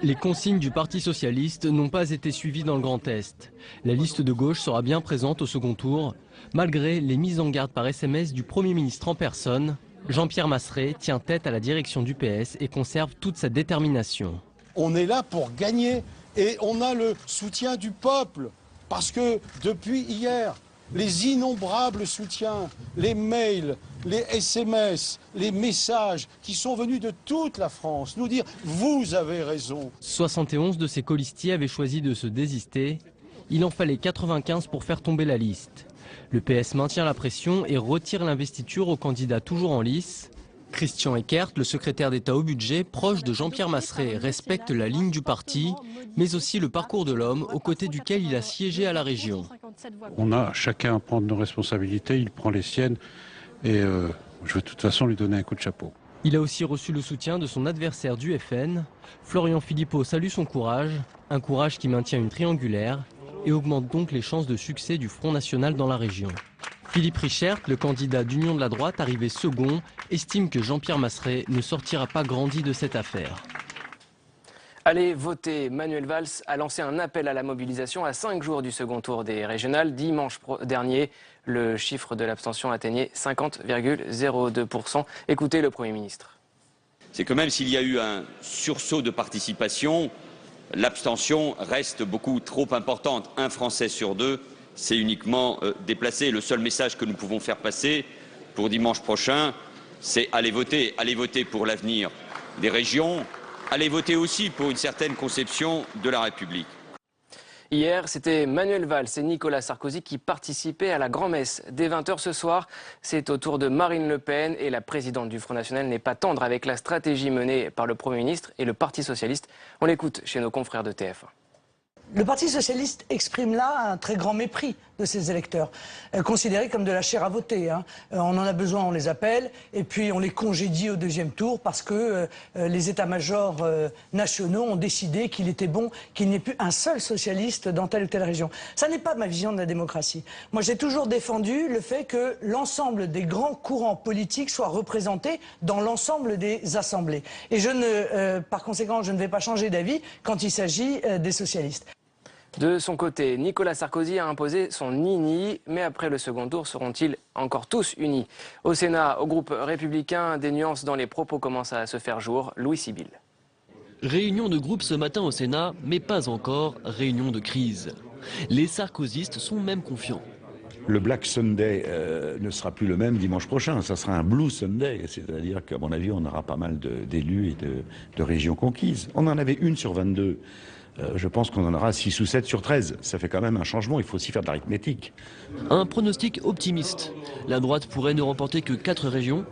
Les consignes du Parti socialiste n'ont pas été suivies dans le Grand Est. La liste de gauche sera bien présente au second tour, malgré les mises en garde par SMS du Premier ministre en personne. Jean-Pierre Masseret tient tête à la direction du PS et conserve toute sa détermination. On est là pour gagner et on a le soutien du peuple. Parce que depuis hier, les innombrables soutiens, les mails, les SMS, les messages qui sont venus de toute la France nous dire « vous avez raison ». 71 de ses colistiers avaient choisi de se désister. Il en fallait 95 pour faire tomber la liste. Le PS maintient la pression et retire l'investiture au candidat toujours en lice. Christian Eckert, le secrétaire d'État au budget, proche de Jean-Pierre Masseret, respecte la ligne du parti, mais aussi le parcours de l'homme aux côtés duquel il a siégé à la région. On a chacun à prendre nos responsabilités, il prend les siennes et je vais de toute façon lui donner un coup de chapeau. Il a aussi reçu le soutien de son adversaire du FN. Florian Philippot salue son courage, un courage qui maintient une triangulaire et augmente donc les chances de succès du Front National dans la région. Philippe Richert, le candidat d'Union de la droite arrivé second, estime que Jean-Pierre Masseret ne sortira pas grandi de cette affaire. Allez voter. Manuel Valls a lancé un appel à la mobilisation à 5 jours du second tour des régionales. Dimanche dernier, le chiffre de l'abstention atteignait 50,02%. Écoutez le Premier ministre. C'est que même s'il y a eu un sursaut de participation, l'abstention reste beaucoup trop importante. Un Français sur deux s'est uniquement déplacé. Le seul message que nous pouvons faire passer pour dimanche prochain, c'est allez voter pour l'avenir des régions, allez voter aussi pour une certaine conception de la République. Hier, c'était Manuel Valls et Nicolas Sarkozy qui participaient à la grand-messe. Dès 20 h ce soir, c'est au tour de Marine Le Pen et la présidente du Front National n'est pas tendre avec la stratégie menée par le Premier ministre et le Parti Socialiste. On l'écoute chez nos confrères de TF1. Le Parti Socialiste exprime là un très grand mépris de ses électeurs, considérés comme de la chair à voter. On en a besoin, on les appelle, et puis on les congédie au deuxième tour parce que les états-majors nationaux ont décidé qu'il était bon qu'il n'y ait plus un seul socialiste dans telle ou telle région. Ça n'est pas ma vision de la démocratie. Moi, j'ai toujours défendu le fait que l'ensemble des grands courants politiques soient représentés dans l'ensemble des assemblées. Et par conséquent, je ne vais pas changer d'avis quand il s'agit des socialistes. De son côté, Nicolas Sarkozy a imposé son ni-ni, mais après le second tour, seront-ils encore tous unis? Au Sénat, au groupe républicain, des nuances dans les propos commencent à se faire jour. Louis Sibyl. Réunion de groupe ce matin au Sénat, mais pas encore réunion de crise. Les sarkozystes sont même confiants. Le Black Sunday ne sera plus le même dimanche prochain, ça sera un Blue Sunday, c'est-à-dire qu'à mon avis, on aura pas mal d'élus et de régions conquises. On en avait une sur 22. Je pense qu'on en aura 6 ou 7 sur 13. Ça fait quand même un changement, il faut aussi faire de l'arithmétique. Un pronostic optimiste. La droite pourrait ne remporter que 4 régions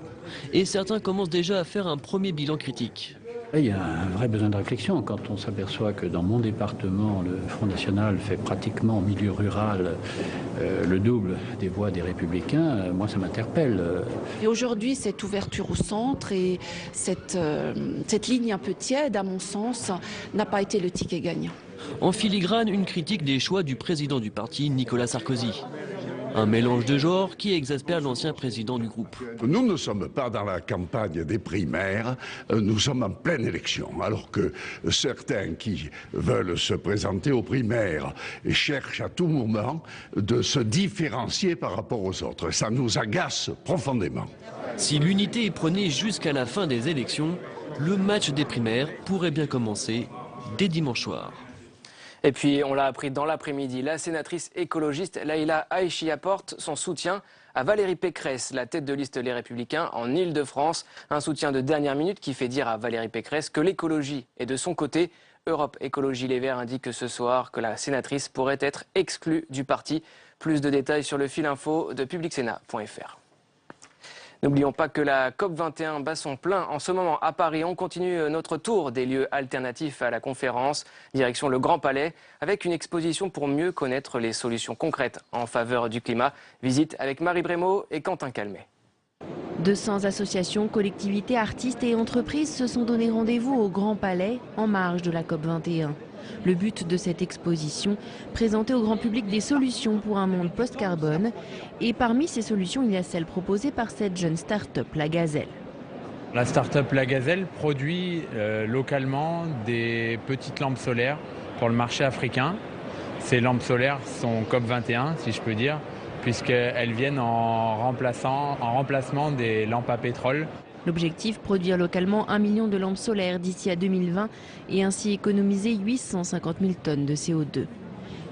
et certains commencent déjà à faire un premier bilan critique. Il y a un vrai besoin de réflexion quand on s'aperçoit que dans mon département, le Front National fait pratiquement en milieu rural le double des voix des Républicains. Moi, ça m'interpelle. Et aujourd'hui, cette ouverture au centre et cette ligne un peu tiède, à mon sens, n'a pas été le ticket gagnant. En filigrane, une critique des choix du président du parti, Nicolas Sarkozy. Un mélange de genres qui exaspère l'ancien président du groupe. Nous ne sommes pas dans la campagne des primaires, nous sommes en pleine élection. Alors que certains qui veulent se présenter aux primaires cherchent à tout moment de se différencier par rapport aux autres. Ça nous agace profondément. Si l'unité est prônée jusqu'à la fin des élections, le match des primaires pourrait bien commencer dès dimanche soir. Et puis, on l'a appris dans l'après-midi, la sénatrice écologiste Laïla Haïchi apporte son soutien à Valérie Pécresse, la tête de liste Les Républicains en Ile-de-France. Un soutien de dernière minute qui fait dire à Valérie Pécresse que l'écologie est de son côté. Europe Écologie Les Verts indique ce soir que la sénatrice pourrait être exclue du parti. Plus de détails sur le fil info de publicsénat.fr. N'oublions pas que la COP21 bat son plein en ce moment à Paris. On continue notre tour des lieux alternatifs à la conférence, direction le Grand Palais, avec une exposition pour mieux connaître les solutions concrètes en faveur du climat. Visite avec Marie Brémaud et Quentin Calmet. 200 associations, collectivités, artistes et entreprises se sont donné rendez-vous au Grand Palais en marge de la COP21. Le but de cette exposition, présenter au grand public des solutions pour un monde post-carbone. Et parmi ces solutions, il y a celle proposée par cette jeune start-up, La Gazelle. La start-up La Gazelle produit localement des petites lampes solaires pour le marché africain. Ces lampes solaires sont COP21, si je peux dire, puisqu'elles viennent en remplacement des lampes à pétrole. L'objectif, produire localement 1 million de lampes solaires d'ici à 2020 et ainsi économiser 850 000 tonnes de CO2.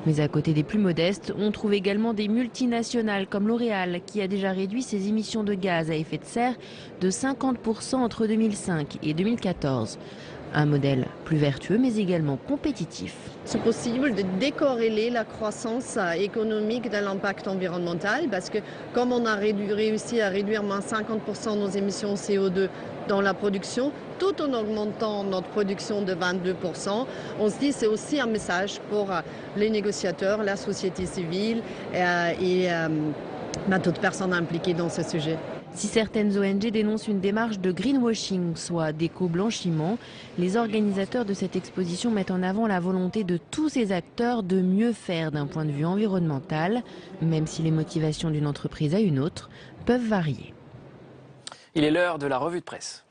Mais à côté des plus modestes, on trouve également des multinationales comme L'Oréal qui a déjà réduit ses émissions de gaz à effet de serre de 50% entre 2005 et 2014. Un modèle plus vertueux mais également compétitif. C'est possible de décorréler la croissance économique de l'impact environnemental parce que comme on a réussi à réduire moins 50% nos émissions CO2 dans la production, tout en augmentant notre production de 22%, on se dit que c'est aussi un message pour les négociateurs, la société civile et toute personne impliquée dans ce sujet. Si certaines ONG dénoncent une démarche de greenwashing, soit d'éco-blanchiment, les organisateurs de cette exposition mettent en avant la volonté de tous ces acteurs de mieux faire d'un point de vue environnemental, même si les motivations d'une entreprise à une autre peuvent varier. Il est l'heure de la revue de presse.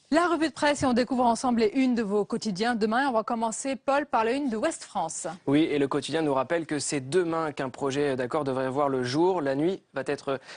La revue de presse et on découvre ensemble les unes de vos quotidiens. Demain, on va commencer, Paul, par la une de Ouest France. Oui, et le quotidien nous rappelle que c'est demain qu'un projet d'accord devrait voir le jour. La nuit va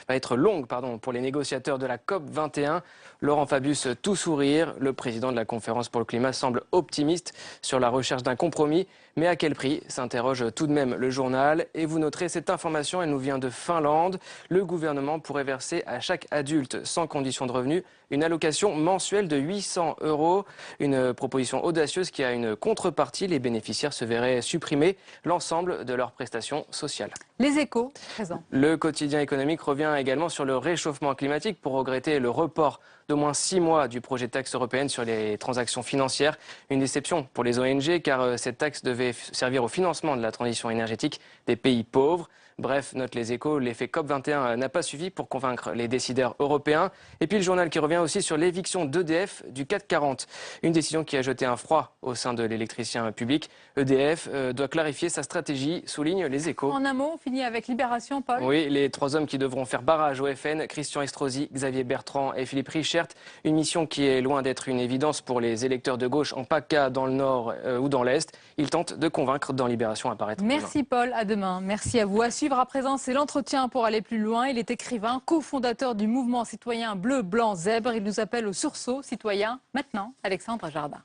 être longue pour les négociateurs de la COP 21. Laurent Fabius, tout sourire. Le président de la conférence pour le climat semble optimiste sur la recherche d'un compromis. Mais à quel prix, s'interroge tout de même le journal. Et vous noterez cette information, elle nous vient de Finlande. Le gouvernement pourrait verser à chaque adulte sans condition de revenu une allocation mensuelle de 800 €. Une proposition audacieuse qui a une contrepartie. Les bénéficiaires se verraient supprimer l'ensemble de leurs prestations sociales. Les Échos, présent. Le quotidien économique revient également sur le réchauffement climatique pour regretter le report d'au moins 6 mois du projet de taxe européenne sur les transactions financières. Une déception pour les ONG car cette taxe devait servir au financement de la transition énergétique des pays pauvres. Bref, note les Échos, l'effet COP21 n'a pas suffi pour convaincre les décideurs européens. Et puis le journal qui revient aussi sur l'éviction d'EDF du CAC 40. Une décision qui a jeté un froid au sein de l'électricien public. EDF doit clarifier sa stratégie, souligne les Échos. En un mot, on finit avec Libération, Paul. Oui, les 3 hommes qui devront faire barrage au FN, Christian Estrosi, Xavier Bertrand et Philippe Richert. Une mission qui est loin d'être une évidence pour les électeurs de gauche en PACA dans le Nord ou dans l'Est. Ils tentent de convaincre dans Libération à paraître. Merci Paul, à demain. Merci à vous. À suivre à présent, c'est l'entretien pour aller plus loin. Il est écrivain, cofondateur du mouvement citoyen Bleu, Blanc, Zèbre. Il nous appelle au sursaut citoyen. Maintenant, Alexandre Jardin.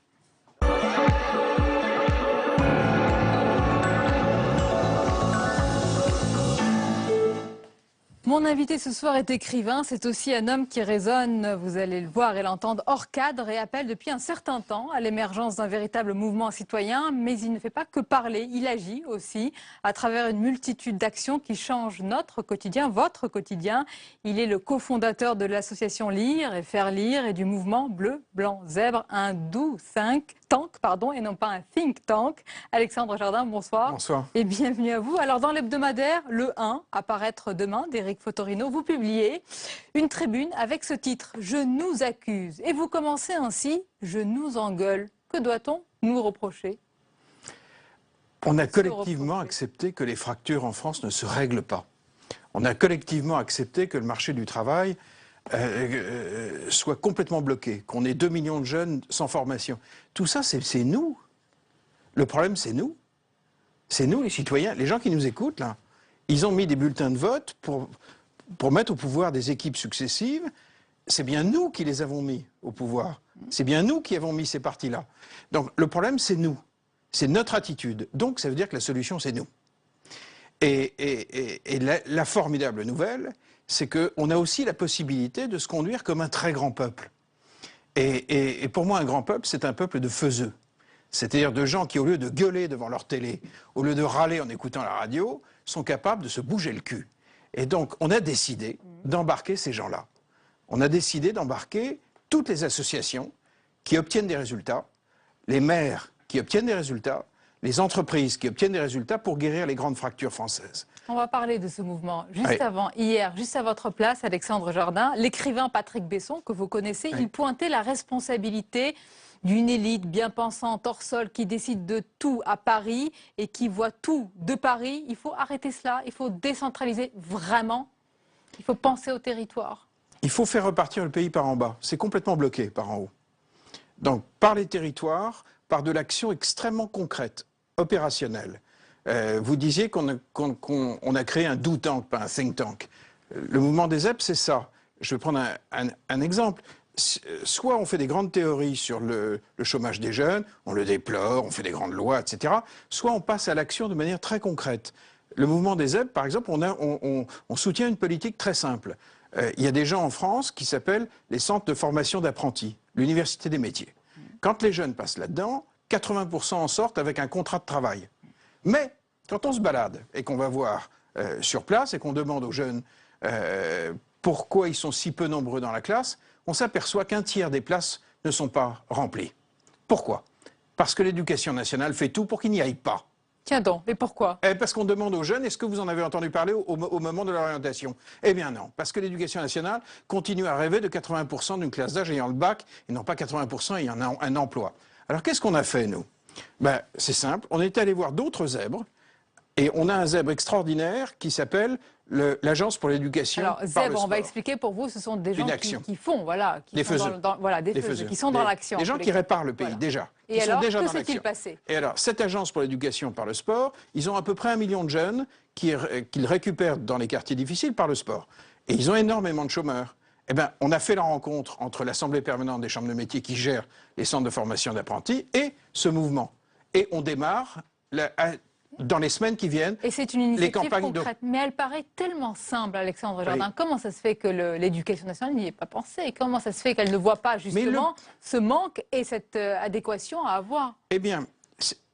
Mon invité ce soir est écrivain, c'est aussi un homme qui résonne, vous allez le voir et l'entendre, hors cadre et appelle depuis un certain temps à l'émergence d'un véritable mouvement citoyen, mais il ne fait pas que parler, il agit aussi à travers une multitude d'actions qui changent notre quotidien, votre quotidien. Il est le cofondateur de l'association Lire et Faire Lire et du mouvement Bleu, Blanc, Zèbre, un doux tank, et non pas un think tank. Alexandre Jardin, bonsoir. Bonsoir. Et bienvenue à vous. Alors dans l'hebdomadaire, le 1, à paraître demain, d'Éric Fotorino, vous publiez une tribune avec ce titre « Je nous accuse ». Et vous commencez ainsi « Je nous engueule ». Que doit-on nous reprocher? On a collectivement accepté que les fractures en France ne se règlent pas. On a collectivement accepté que le marché du travail soit complètement bloqué, qu'on ait 2 millions de jeunes sans formation. Tout ça, c'est nous. Le problème, c'est nous. C'est nous, les citoyens. Les gens qui nous écoutent, là, ils ont mis des bulletins de vote pour mettre au pouvoir des équipes successives. C'est bien nous qui les avons mis au pouvoir. C'est bien nous qui avons mis ces partis-là. Donc, le problème, c'est nous. C'est notre attitude. Donc, ça veut dire que la solution, c'est nous. Et la formidable nouvelle, c'est qu'on a aussi la possibilité de se conduire comme un très grand peuple. Et pour moi, un grand peuple, c'est un peuple de faiseux. C'est-à-dire de gens qui, au lieu de gueuler devant leur télé, au lieu de râler en écoutant la radio, sont capables de se bouger le cul. Et donc, on a décidé d'embarquer ces gens-là. On a décidé d'embarquer toutes les associations qui obtiennent des résultats, les maires qui obtiennent des résultats, les entreprises qui obtiennent des résultats pour guérir les grandes fractures françaises. On va parler de ce mouvement. Juste avant, hier, juste à votre place, Alexandre Jardin, l'écrivain Patrick Besson, que vous connaissez, il pointait la responsabilité d'une élite bien pensante hors sol qui décide de tout à Paris et qui voit tout de Paris. Il faut arrêter cela, il faut décentraliser vraiment, il faut penser au territoire. Il faut faire repartir le pays par en bas. C'est complètement bloqué par en haut. Donc, par les territoires, par de l'action extrêmement concrète, opérationnelle. Vous disiez qu'on a créé un do tank, pas un think tank. Le mouvement des ZEP, c'est ça. Je vais prendre un exemple. Soit on fait des grandes théories sur le chômage des jeunes, on le déplore, on fait des grandes lois, etc. Soit on passe à l'action de manière très concrète. Le mouvement des ZEP, par exemple, on soutient une politique très simple. Il y a des gens en France qui s'appellent les centres de formation d'apprentis, l'université des métiers. Quand les jeunes passent là-dedans, 80% en sortent avec un contrat de travail. Mais quand on se balade et qu'on va voir sur place et qu'on demande aux jeunes pourquoi ils sont si peu nombreux dans la classe, on s'aperçoit qu'un tiers des places ne sont pas remplies. Pourquoi? Parce que l'éducation nationale fait tout pour qu'ils n'y aillent pas. Tiens donc, et pourquoi? Parce qu'on demande aux jeunes, est-ce que vous en avez entendu parler au moment de l'orientation? Eh bien non, parce que l'éducation nationale continue à rêver de 80% d'une classe d'âge ayant le bac, et non pas 80% ayant un emploi. Alors qu'est-ce qu'on a fait, nous? C'est simple, on est allé voir d'autres zèbres, Et on a un zèbre extraordinaire qui s'appelle l'Agence pour l'éducation. Alors, par le zèbre, on sport. va expliquer pour vous, ce sont des gens qui font, voilà, qui des sont faiseux. voilà, des faiseux, qui sont dans l'action. Des gens qui réparent le pays, déjà. Et qui alors, sont déjà que dans s'est-il l'action. passé? Et alors, cette Agence pour l'éducation par le sport, ils ont à peu près 1 million de jeunes qu'ils récupèrent dans les quartiers difficiles par le sport. Et ils ont énormément de chômeurs. Eh bien, on a fait la rencontre entre l'Assemblée permanente des chambres de métiers qui gère les centres de formation d'apprentis et ce mouvement. Et on démarre dans les semaines qui viennent. Et c'est une initiative concrète. Mais elle paraît tellement simple, Alexandre Jardin. Oui. Comment ça se fait que l'éducation nationale n'y ait pas pensé? Comment ça se fait qu'elle ne voit pas justement ce manque et cette adéquation à avoir? Eh bien,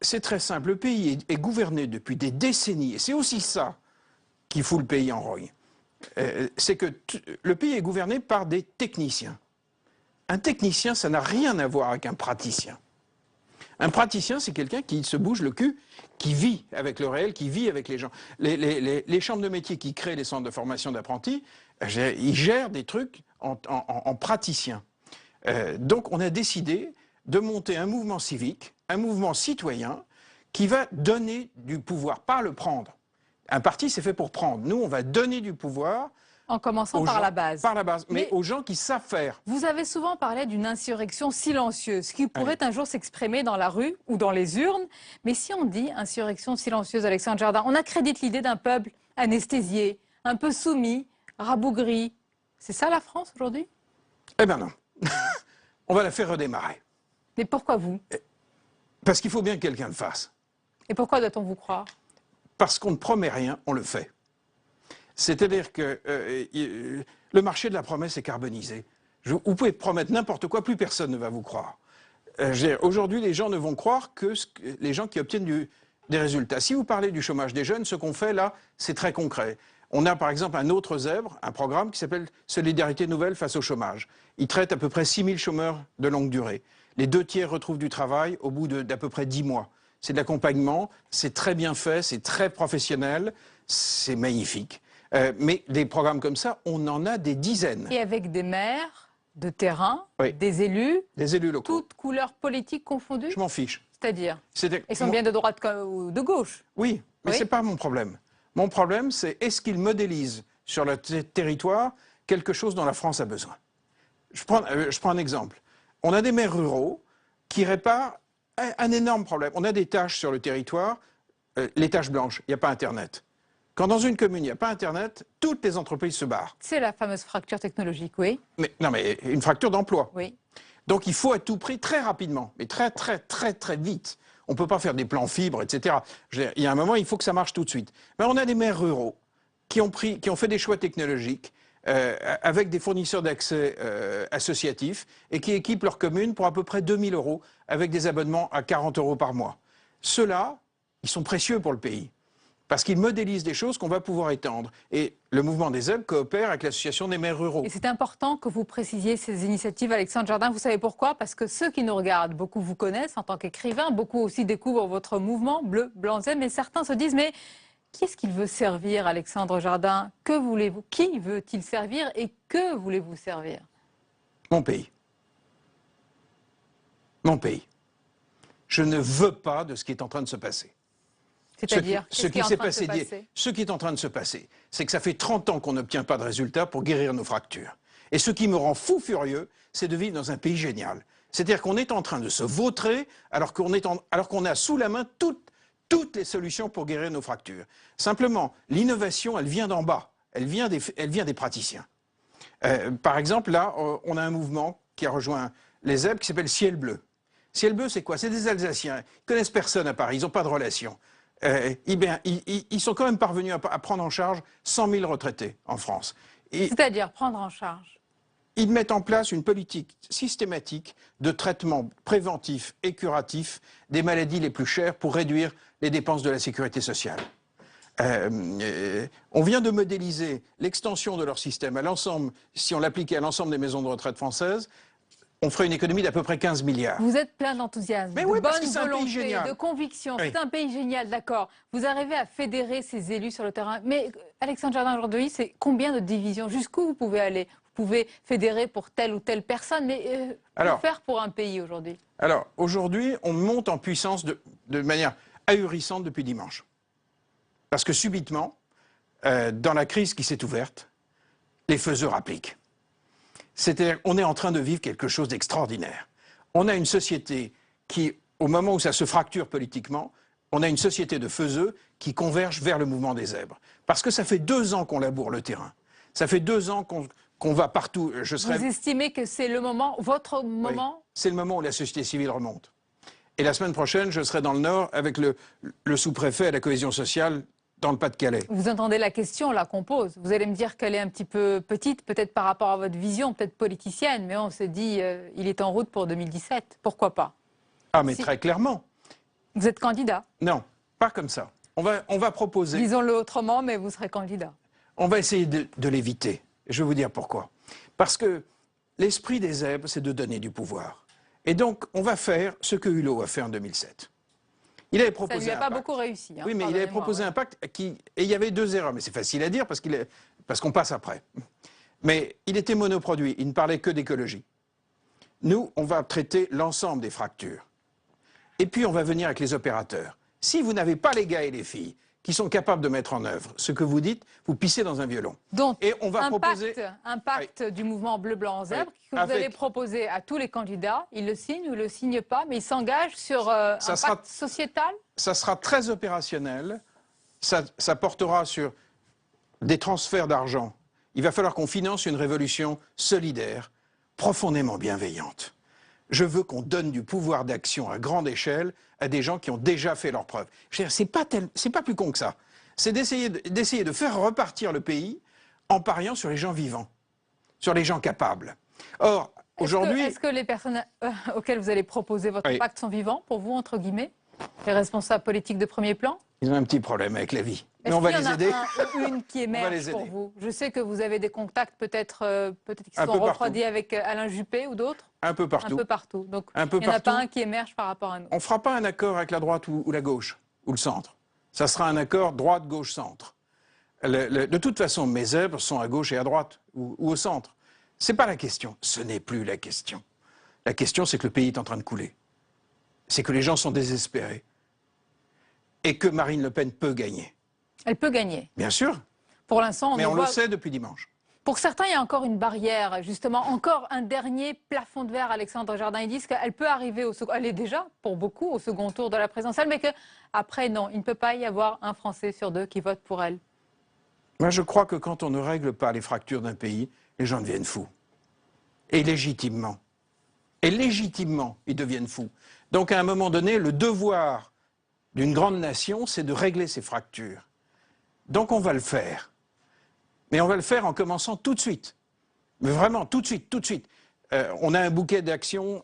c'est très simple. Le pays est gouverné depuis des décennies. Et c'est aussi ça qui fout le pays en rogne. C'est que le pays est gouverné par des techniciens. Un technicien, ça n'a rien à voir avec un praticien. Un praticien, c'est quelqu'un qui se bouge le cul, qui vit avec le réel, qui vit avec les gens. Les chambres de métiers qui créent les centres de formation d'apprentis, ils gèrent des trucs en praticiens. Donc on a décidé de monter un mouvement civique, un mouvement citoyen, qui va donner du pouvoir, pas le prendre. Un parti, c'est fait pour prendre. Nous, on va donner du pouvoir. En commençant par la base. Par la base, mais aux gens qui savent faire. Vous avez souvent parlé d'une insurrection silencieuse, qui pourrait un jour s'exprimer dans la rue ou dans les urnes. Mais si on dit insurrection silencieuse, Alexandre Jardin, on accrédite l'idée d'un peuple anesthésié, un peu soumis, rabougri. C'est ça la France aujourd'hui? Eh bien non. On va la faire redémarrer. Mais pourquoi vous? Parce qu'il faut bien que quelqu'un le fasse. Et pourquoi doit-on vous croire? Parce qu'on ne promet rien, on le fait. C'est-à-dire que le marché de la promesse est carbonisé. Vous pouvez promettre n'importe quoi, plus personne ne va vous croire. Aujourd'hui, les gens ne vont croire que les gens qui obtiennent des résultats. Si vous parlez du chômage des jeunes, ce qu'on fait là, c'est très concret. On a par exemple un autre zèbre, un programme qui s'appelle Solidarité nouvelle face au chômage. Il traite à peu près 6000 chômeurs de longue durée. Les 2/3 retrouvent du travail au bout d'à peu près 10 mois. C'est de l'accompagnement, c'est très bien fait, c'est très professionnel, c'est magnifique. Mais des programmes comme ça, on en a des dizaines. Et avec des maires de terrain, des élus locaux. Toutes couleurs politiques confondues? Je m'en fiche. C'est-à-dire? Ils sont bien de droite ou de gauche? Oui, mais ce n'est pas mon problème. Mon problème, c'est est-ce qu'ils modélisent sur le territoire quelque chose dont la France a besoin? Je prends un exemple. On a des maires ruraux qui réparent un énorme problème. On a des tâches sur le territoire, les tâches blanches, il n'y a pas Internet. Quand dans une commune, il n'y a pas Internet, toutes les entreprises se barrent. C'est la fameuse fracture technologique, oui. Non, mais une fracture d'emploi. Oui. Donc il faut à tout prix, très rapidement, mais très vite. On ne peut pas faire des plans fibres, etc. Il y a un moment, il faut que ça marche tout de suite. Mais on a des maires ruraux qui ont fait des choix technologiques avec des fournisseurs d'accès associatifs et qui équipent leur commune pour à peu près 2000 € avec des abonnements à 40 € par mois. Ceux-là, ils sont précieux pour le pays. Parce qu'ils modélisent des choses qu'on va pouvoir étendre. Et le mouvement des zèbres coopère avec l'association des maires ruraux. Et c'est important que vous précisiez ces initiatives, Alexandre Jardin. Vous savez pourquoi? Parce que ceux qui nous regardent, beaucoup vous connaissent en tant qu'écrivain, beaucoup aussi découvrent votre mouvement Bleu, Blanc, Zèbre. Mais certains se disent, mais qui est-ce qu'il veut servir, Alexandre Jardin? Que voulez-vous? Qui veut-il servir et que voulez-vous servir? Mon pays. Mon pays. Je ne veux pas de ce qui est en train de se passer. C'est-à-dire, ce qui est en train de se passer, c'est que ça fait 30 ans qu'on n'obtient pas de résultats pour guérir nos fractures. Et ce qui me rend fou furieux, c'est de vivre dans un pays génial. C'est-à-dire qu'on est en train de se vautrer alors qu'on a sous la main toutes les solutions pour guérir nos fractures. Simplement, l'innovation, elle vient d'en bas. Elle vient des praticiens. Par exemple, là, on a un mouvement qui a rejoint les zèbres qui s'appelle Ciel Bleu. Ciel Bleu, c'est quoi? C'est des Alsaciens. Ils ne connaissent personne à Paris, ils n'ont pas de relation. Ils sont quand même parvenus à prendre en charge 100 000 retraités en France. C'est-à-dire prendre en charge? Ils mettent en place une politique systématique de traitement préventif et curatif des maladies les plus chères pour réduire les dépenses de la sécurité sociale. On vient de modéliser l'extension de leur système à l'ensemble, si on l'appliquait à l'ensemble des maisons de retraite françaises, on ferait une économie d'à peu près 15 milliards. Vous êtes plein d'enthousiasme, de bonne volonté, de conviction. Oui. C'est un pays génial, d'accord. Vous arrivez à fédérer ces élus sur le terrain. Mais Alexandre Jardin, aujourd'hui, c'est combien de divisions? Jusqu'où vous pouvez aller? Vous pouvez fédérer pour telle ou telle personne, mais que faire pour un pays aujourd'hui? Alors, aujourd'hui, on monte en puissance de manière ahurissante depuis dimanche. Parce que subitement, dans la crise qui s'est ouverte, les faiseurs appliquent. C'est-à-dire qu'on est en train de vivre quelque chose d'extraordinaire. On a une société qui, au moment où ça se fracture politiquement, on a une société de faiseux qui converge vers le mouvement des zèbres. Parce que ça fait 2 ans qu'on laboure le terrain. Ça fait 2 ans qu'on va partout. Vous estimez que c'est le moment, votre moment? Oui, c'est le moment où la société civile remonte. Et la semaine prochaine, je serai dans le Nord avec le sous-préfet à la cohésion sociale dans le Pas-de-Calais. Vous entendez la question là qu'on pose. Vous allez me dire qu'elle est un petit peu petite, peut-être par rapport à votre vision, peut-être politicienne, mais on se dit il est en route pour 2017. Pourquoi pas? Ah, mais très clairement. Vous êtes candidat? Non, pas comme ça. On va proposer... Disons-le autrement, mais vous serez candidat. On va essayer de l'éviter. Je vais vous dire pourquoi. Parce que l'esprit des zèbres, c'est de donner du pouvoir. Et donc, on va faire ce que Hulot a fait en 2007. Il avait proposé ça ne lui a pas beaucoup réussi. Hein, oui, mais il avait proposé un pacte qui... Et il y avait 2 erreurs, mais c'est facile à dire parce qu'on passe après. Mais il était monoproduit, il ne parlait que d'écologie. Nous, on va traiter l'ensemble des fractures. Et puis, on va venir avec les opérateurs. Si vous n'avez pas les gars et les filles qui sont capables de mettre en œuvre ce que vous dites, vous pissez dans un violon. Donc, et on va proposer un pacte du mouvement bleu-blanc-zèbre que vous allez proposer à tous les candidats. Ils le signent ou ne le signent pas, mais ils s'engagent sur un pacte sociétal? Ça sera très opérationnel. Ça portera sur des transferts d'argent. Il va falloir qu'on finance une révolution solidaire, profondément bienveillante. Je veux qu'on donne du pouvoir d'action à grande échelle à des gens qui ont déjà fait leurs preuves. C'est pas plus con que ça. C'est d'essayer de faire repartir le pays en pariant sur les gens vivants, sur les gens capables. Or, aujourd'hui... Est-ce que les personnes auxquelles vous allez proposer votre pacte sont vivants, pour vous, entre guillemets? Les responsables politiques de premier plan? Ils ont un petit problème avec la vie. Mais on va les aider. Est-ce qu'il y en a une qui émerge pour vous? Je sais que vous avez des contacts peut-être qui sont refroidis avec Alain Juppé ou d'autres. Un peu partout. Un peu partout. Donc il n'y en a pas un qui émerge par rapport à nous. On ne fera pas un accord avec la droite ou la gauche, ou le centre. Ça sera un accord droite-gauche-centre. De toute façon, mes zèbres sont à gauche et à droite, ou au centre. Ce n'est pas la question. Ce n'est plus la question. La question, c'est que le pays est en train de couler. C'est que les gens sont désespérés. Et que Marine Le Pen peut gagner. Elle peut gagner. Bien sûr. Pour l'instant, mais on le sait depuis dimanche. Pour certains, il y a encore une barrière, justement, encore un dernier plafond de verre. Alexandre Jardin, ils disent qu'elle peut arriver elle est déjà, pour beaucoup, au second tour de la présidentielle, mais qu'après, non, il ne peut pas y avoir un Français sur 2 qui vote pour elle. Moi, je crois que quand on ne règle pas les fractures d'un pays, les gens deviennent fous. Et légitimement. Et légitimement, ils deviennent fous. Donc, à un moment donné, le devoir d'une grande nation, c'est de régler ces fractures. Donc on va le faire. Mais on va le faire en commençant tout de suite. Mais vraiment, tout de suite, tout de suite. On a un bouquet d'actions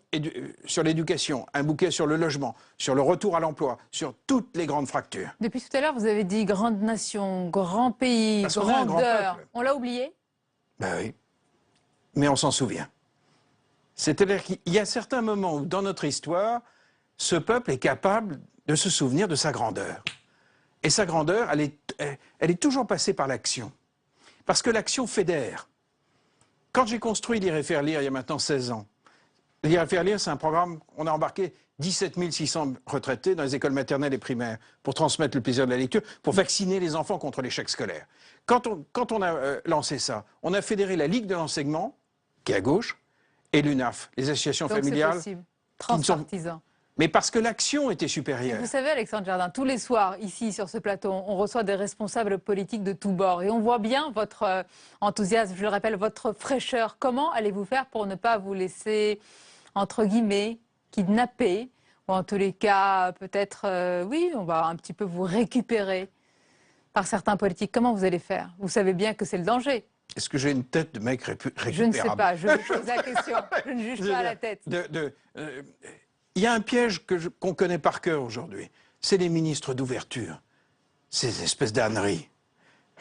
sur l'éducation, un bouquet sur le logement, sur le retour à l'emploi, sur toutes les grandes fractures. Depuis tout à l'heure, vous avez dit grande nation, grand pays, grandeur. On l'a oublié? Ben oui. Mais on s'en souvient. C'est-à-dire qu'il y a certains moments où, dans notre histoire, ce peuple est capable de se souvenir de sa grandeur. Et sa grandeur, elle est toujours passée par l'action. Parce que l'action fédère. Quand j'ai construit Lire et faire lire il y a maintenant 16 ans, Lire et faire lire, c'est un programme, on a embarqué 17 600 retraités dans les écoles maternelles et primaires pour transmettre le plaisir de la lecture, pour vacciner les enfants contre l'échec scolaire. Quand on a lancé ça, on a fédéré la Ligue de l'enseignement, qui est à gauche, et l'UNAF, les associations familiales. Donc c'est possible, transpartisan. Mais parce que l'action était supérieure. Vous savez, Alexandre Jardin, tous les soirs, ici, sur ce plateau, on reçoit des responsables politiques de tous bords. Et on voit bien votre enthousiasme, je le rappelle, votre fraîcheur. Comment allez-vous faire pour ne pas vous laisser, entre guillemets, kidnapper? Ou en tous les cas, peut-être, oui, on va un petit peu vous récupérer par certains politiques. Comment vous allez faire? Vous savez bien que c'est le danger. Est-ce que j'ai une tête de mec récupérable? Je ne sais pas, je vous pose la question. Je ne juge pas la tête. Il y a un piège qu'on connaît par cœur aujourd'hui. C'est les ministres d'ouverture. Ces espèces d'âneries.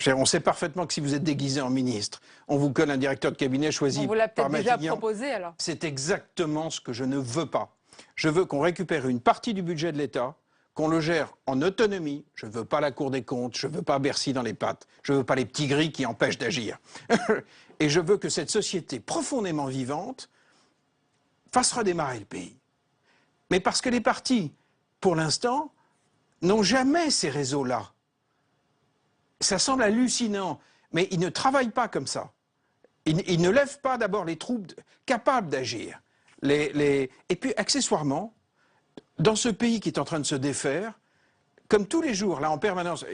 On sait parfaitement que si vous êtes déguisé en ministre, on vous colle un directeur de cabinet choisi par Matignon. On vous l'a peut-être déjà proposé, alors. C'est exactement ce que je ne veux pas. Je veux qu'on récupère une partie du budget de l'État, qu'on le gère en autonomie. Je ne veux pas la Cour des comptes, je ne veux pas Bercy dans les pattes, je ne veux pas les petits gris qui empêchent d'agir. Et je veux que cette société profondément vivante fasse redémarrer le pays. Mais parce que les partis, pour l'instant, n'ont jamais ces réseaux-là. Ça semble hallucinant, mais ils ne travaillent pas comme ça. Ils ne lèvent pas d'abord les troupes capables d'agir. Et puis, accessoirement, dans ce pays qui est en train de se défaire, comme tous les jours, là, en permanence,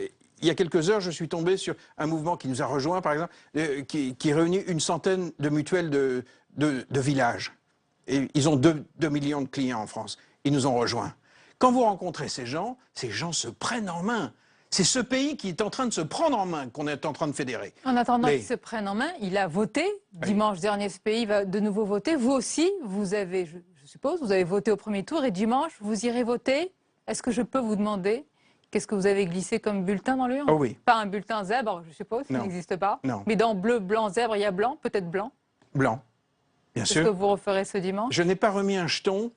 il y a quelques heures, je suis tombé sur un mouvement qui nous a rejoints, par exemple, qui réunit une centaine de mutuelles de villages. Et ils ont 2 millions de clients en France. Ils nous ont rejoints. Quand vous rencontrez ces gens se prennent en main. C'est ce pays qui est en train de se prendre en main qu'on est en train de fédérer. En attendant qu'il se prenne en main, il a voté. Dimanche dernier, ce pays va de nouveau voter. Vous aussi, vous avez, je suppose, vous avez voté au premier tour et dimanche, vous irez voter. Est-ce que je peux vous demander qu'est-ce que vous avez glissé comme bulletin dans l'urne? Oh oui. Pas un bulletin zèbre, je suppose, ça n'existe pas. Non. Mais dans bleu, blanc, zèbre, il y a blanc, peut-être blanc. Blanc, bien sûr. Est-ce que vous referez ce dimanche? Je n'ai pas remis un jeton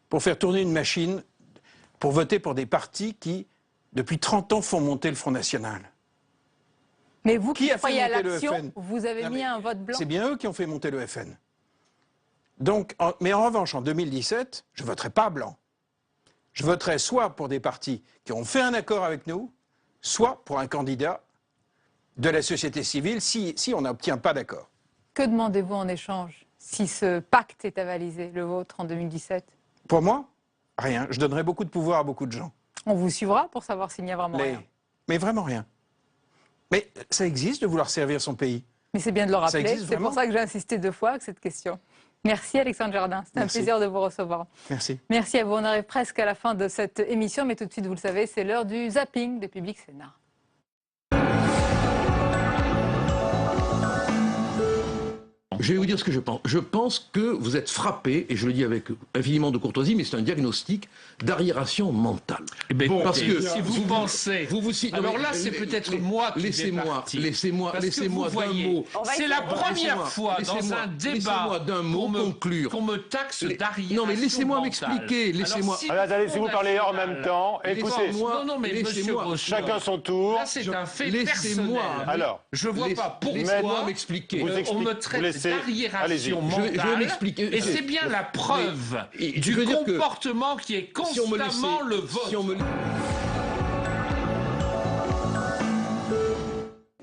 pour faire tourner une machine pour voter pour des partis qui, depuis 30 ans, font monter le Front National. Mais vous qui a fait croyez à monter le l'action, FN? vous avez mis un vote blanc. C'est bien eux qui ont fait monter le FN. Donc, mais en revanche, en 2017, je ne voterai pas blanc. Je voterai soit pour des partis qui ont fait un accord avec nous, soit pour un candidat de la société civile si on n'obtient pas d'accord. Que demandez-vous en échange si ce pacte est avalisé, le vôtre, en 2017? Pour moi, rien. Je donnerai beaucoup de pouvoir à beaucoup de gens. On vous suivra pour savoir s'il n'y a vraiment rien. Mais vraiment rien. Mais ça existe de vouloir servir son pays. Mais c'est bien de le Ça rappeler. existe C'est pour vraiment. ça que j'ai insisté 2 fois avec cette question. Merci Alexandre Jardin. C'était un plaisir de vous recevoir. Merci. Merci à vous. On arrive presque à la fin de cette émission, mais tout de suite, vous le savez, c'est l'heure du zapping de Public Sénat. Je vais vous dire ce que je pense. Je pense que vous êtes frappé, et je le dis avec infiniment de courtoisie, mais c'est un diagnostic d'arriération mentale. Bon, parce que si vous pensez... Alors là, c'est peut-être moi qui Laissez-moi d'un mot. C'est la première fois dans un débat qu'on me taxe d'arriération. Non, mais laissez-moi m'expliquer. Laissez-moi. Allez, vous parlez en même temps. Écoutez, non, mais monsieur chacun son tour. Là, c'est un fait personnel. Alors, je vois pas pourquoi on me traite d'arriération mentale. Je vais m'expliquer. Et c'est bien la preuve du comportement qui est constamment le vôtre.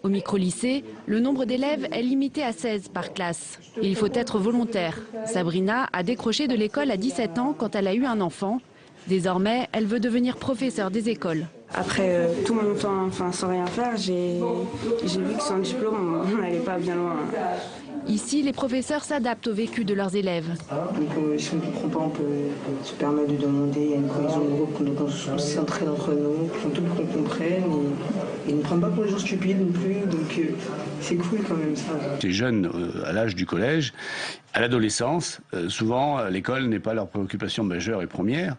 Au micro-lycée, le nombre d'élèves est limité à 16 par classe. Il faut être volontaire. Sabrina a décroché de l'école à 17 ans quand elle a eu un enfant. Désormais, elle veut devenir professeure des écoles. Après tout mon temps, sans rien faire, j'ai vu que sans diplôme, on n'allait pas bien loin. Ici, les professeurs s'adaptent au vécu de leurs élèves. Donc si on ne comprend pas, on peut se permettre de demander. Il y a une cohésion de groupe, donc on s'entraide entre nous, on tout qu'on comprenne. Et ils ne prennent pas pour les gens stupides non plus, donc c'est cool quand même ça. Ces jeunes, à l'âge du collège, à l'adolescence, souvent l'école n'est pas leur préoccupation majeure et première.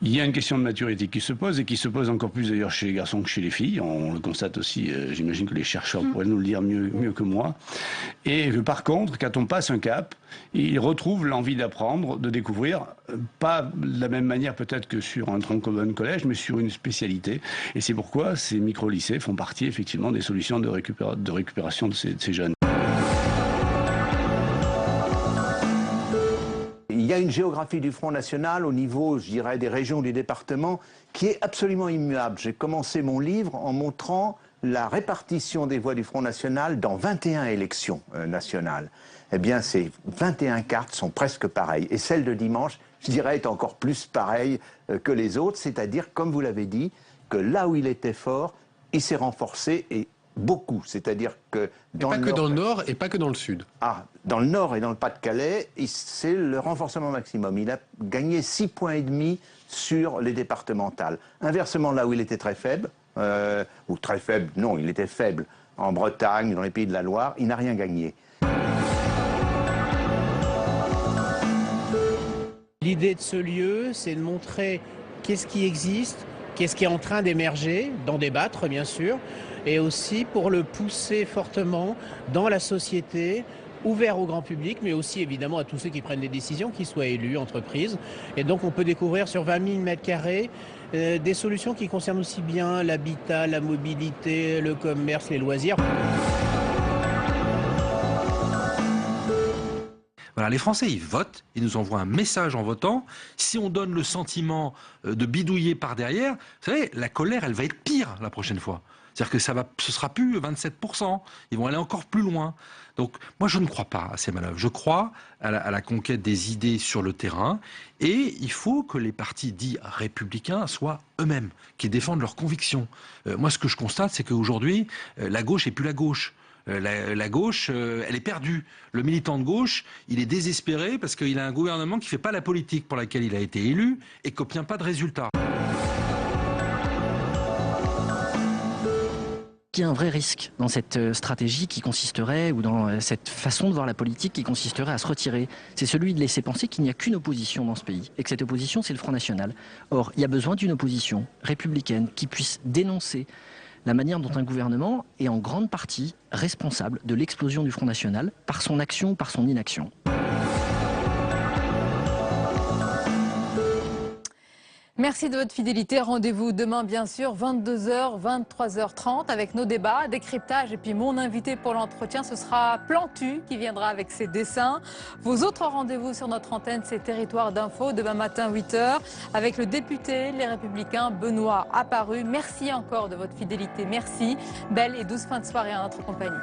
Il y a une question de maturité qui se pose, et qui se pose encore plus d'ailleurs chez les garçons que chez les filles. On le constate aussi, j'imagine que les chercheurs pourraient nous le dire mieux que moi. Et que par contre, quand on passe un cap, ils retrouvent l'envie d'apprendre, de découvrir, pas de la même manière peut-être que sur un tronc commun collège, mais sur une spécialité. Et c'est pourquoi ces micro-lycées font partie effectivement des solutions de récupération de ces jeunes. Il y a une géographie du Front National au niveau, je dirais, des régions ou des départements qui est absolument immuable. J'ai commencé mon livre en montrant la répartition des voix du Front National dans 21 élections nationales. Eh bien, ces 21 cartes sont presque pareilles. Et celle de dimanche, je dirais, est encore plus pareille que les autres. C'est-à-dire, comme vous l'avez dit, que là où il était fort, il s'est renforcé et beaucoup. C'est-à-dire que dans le nord... dans le nord et pas que dans le sud. Ah, dans le nord et dans le Pas-de-Calais, c'est le renforcement maximum. Il a gagné 6,5 points sur les départementales. Inversement, là où il était très faible, ou très faible, non, il était faible, en Bretagne, dans les Pays de la Loire, il n'a rien gagné. L'idée de ce lieu, c'est de montrer qu'est-ce qui existe, qu'est-ce qui est en train d'émerger, d'en débattre bien sûr, et aussi pour le pousser fortement dans la société, ouvert au grand public, mais aussi évidemment à tous ceux qui prennent des décisions, qu'ils soient élus, entreprises. Et donc on peut découvrir sur 20 000 m² des solutions qui concernent aussi bien l'habitat, la mobilité, le commerce, les loisirs. Voilà, les Français, ils votent, ils nous envoient un message en votant. Si on donne le sentiment de bidouiller par derrière, vous savez, la colère, elle va être pire la prochaine fois. C'est-à-dire que ce sera plus 27%. Ils vont aller encore plus loin. Donc, moi, je ne crois pas à ces manœuvres. Je crois à la conquête des idées sur le terrain. Et il faut que les partis dits républicains soient eux-mêmes, qui défendent leurs convictions. Moi, ce que je constate, c'est qu'aujourd'hui, la gauche n'est plus la gauche. La gauche, elle est perdue. Le militant de gauche, il est désespéré parce qu'il a un gouvernement qui ne fait pas la politique pour laquelle il a été élu et qui n'obtient pas de résultats. Il y a un vrai risque dans cette stratégie qui consisterait, ou dans cette façon de voir la politique qui consisterait à se retirer. C'est celui de laisser penser qu'il n'y a qu'une opposition dans ce pays, et que cette opposition, c'est le Front National. Or, il y a besoin d'une opposition républicaine qui puisse dénoncer la manière dont un gouvernement est en grande partie responsable de l'explosion du Front National par son action ou par son inaction. Merci de votre fidélité. Rendez-vous demain, bien sûr, 22h, 23h30 avec nos débats, décryptage. Et puis mon invité pour l'entretien, ce sera Plantu qui viendra avec ses dessins. Vos autres rendez-vous sur notre antenne, c'est Territoire d'Info, demain matin 8h, avec le député Les Républicains Benoît Apparu. Merci encore de votre fidélité. Merci. Belle et douce fin de soirée en notre compagnie.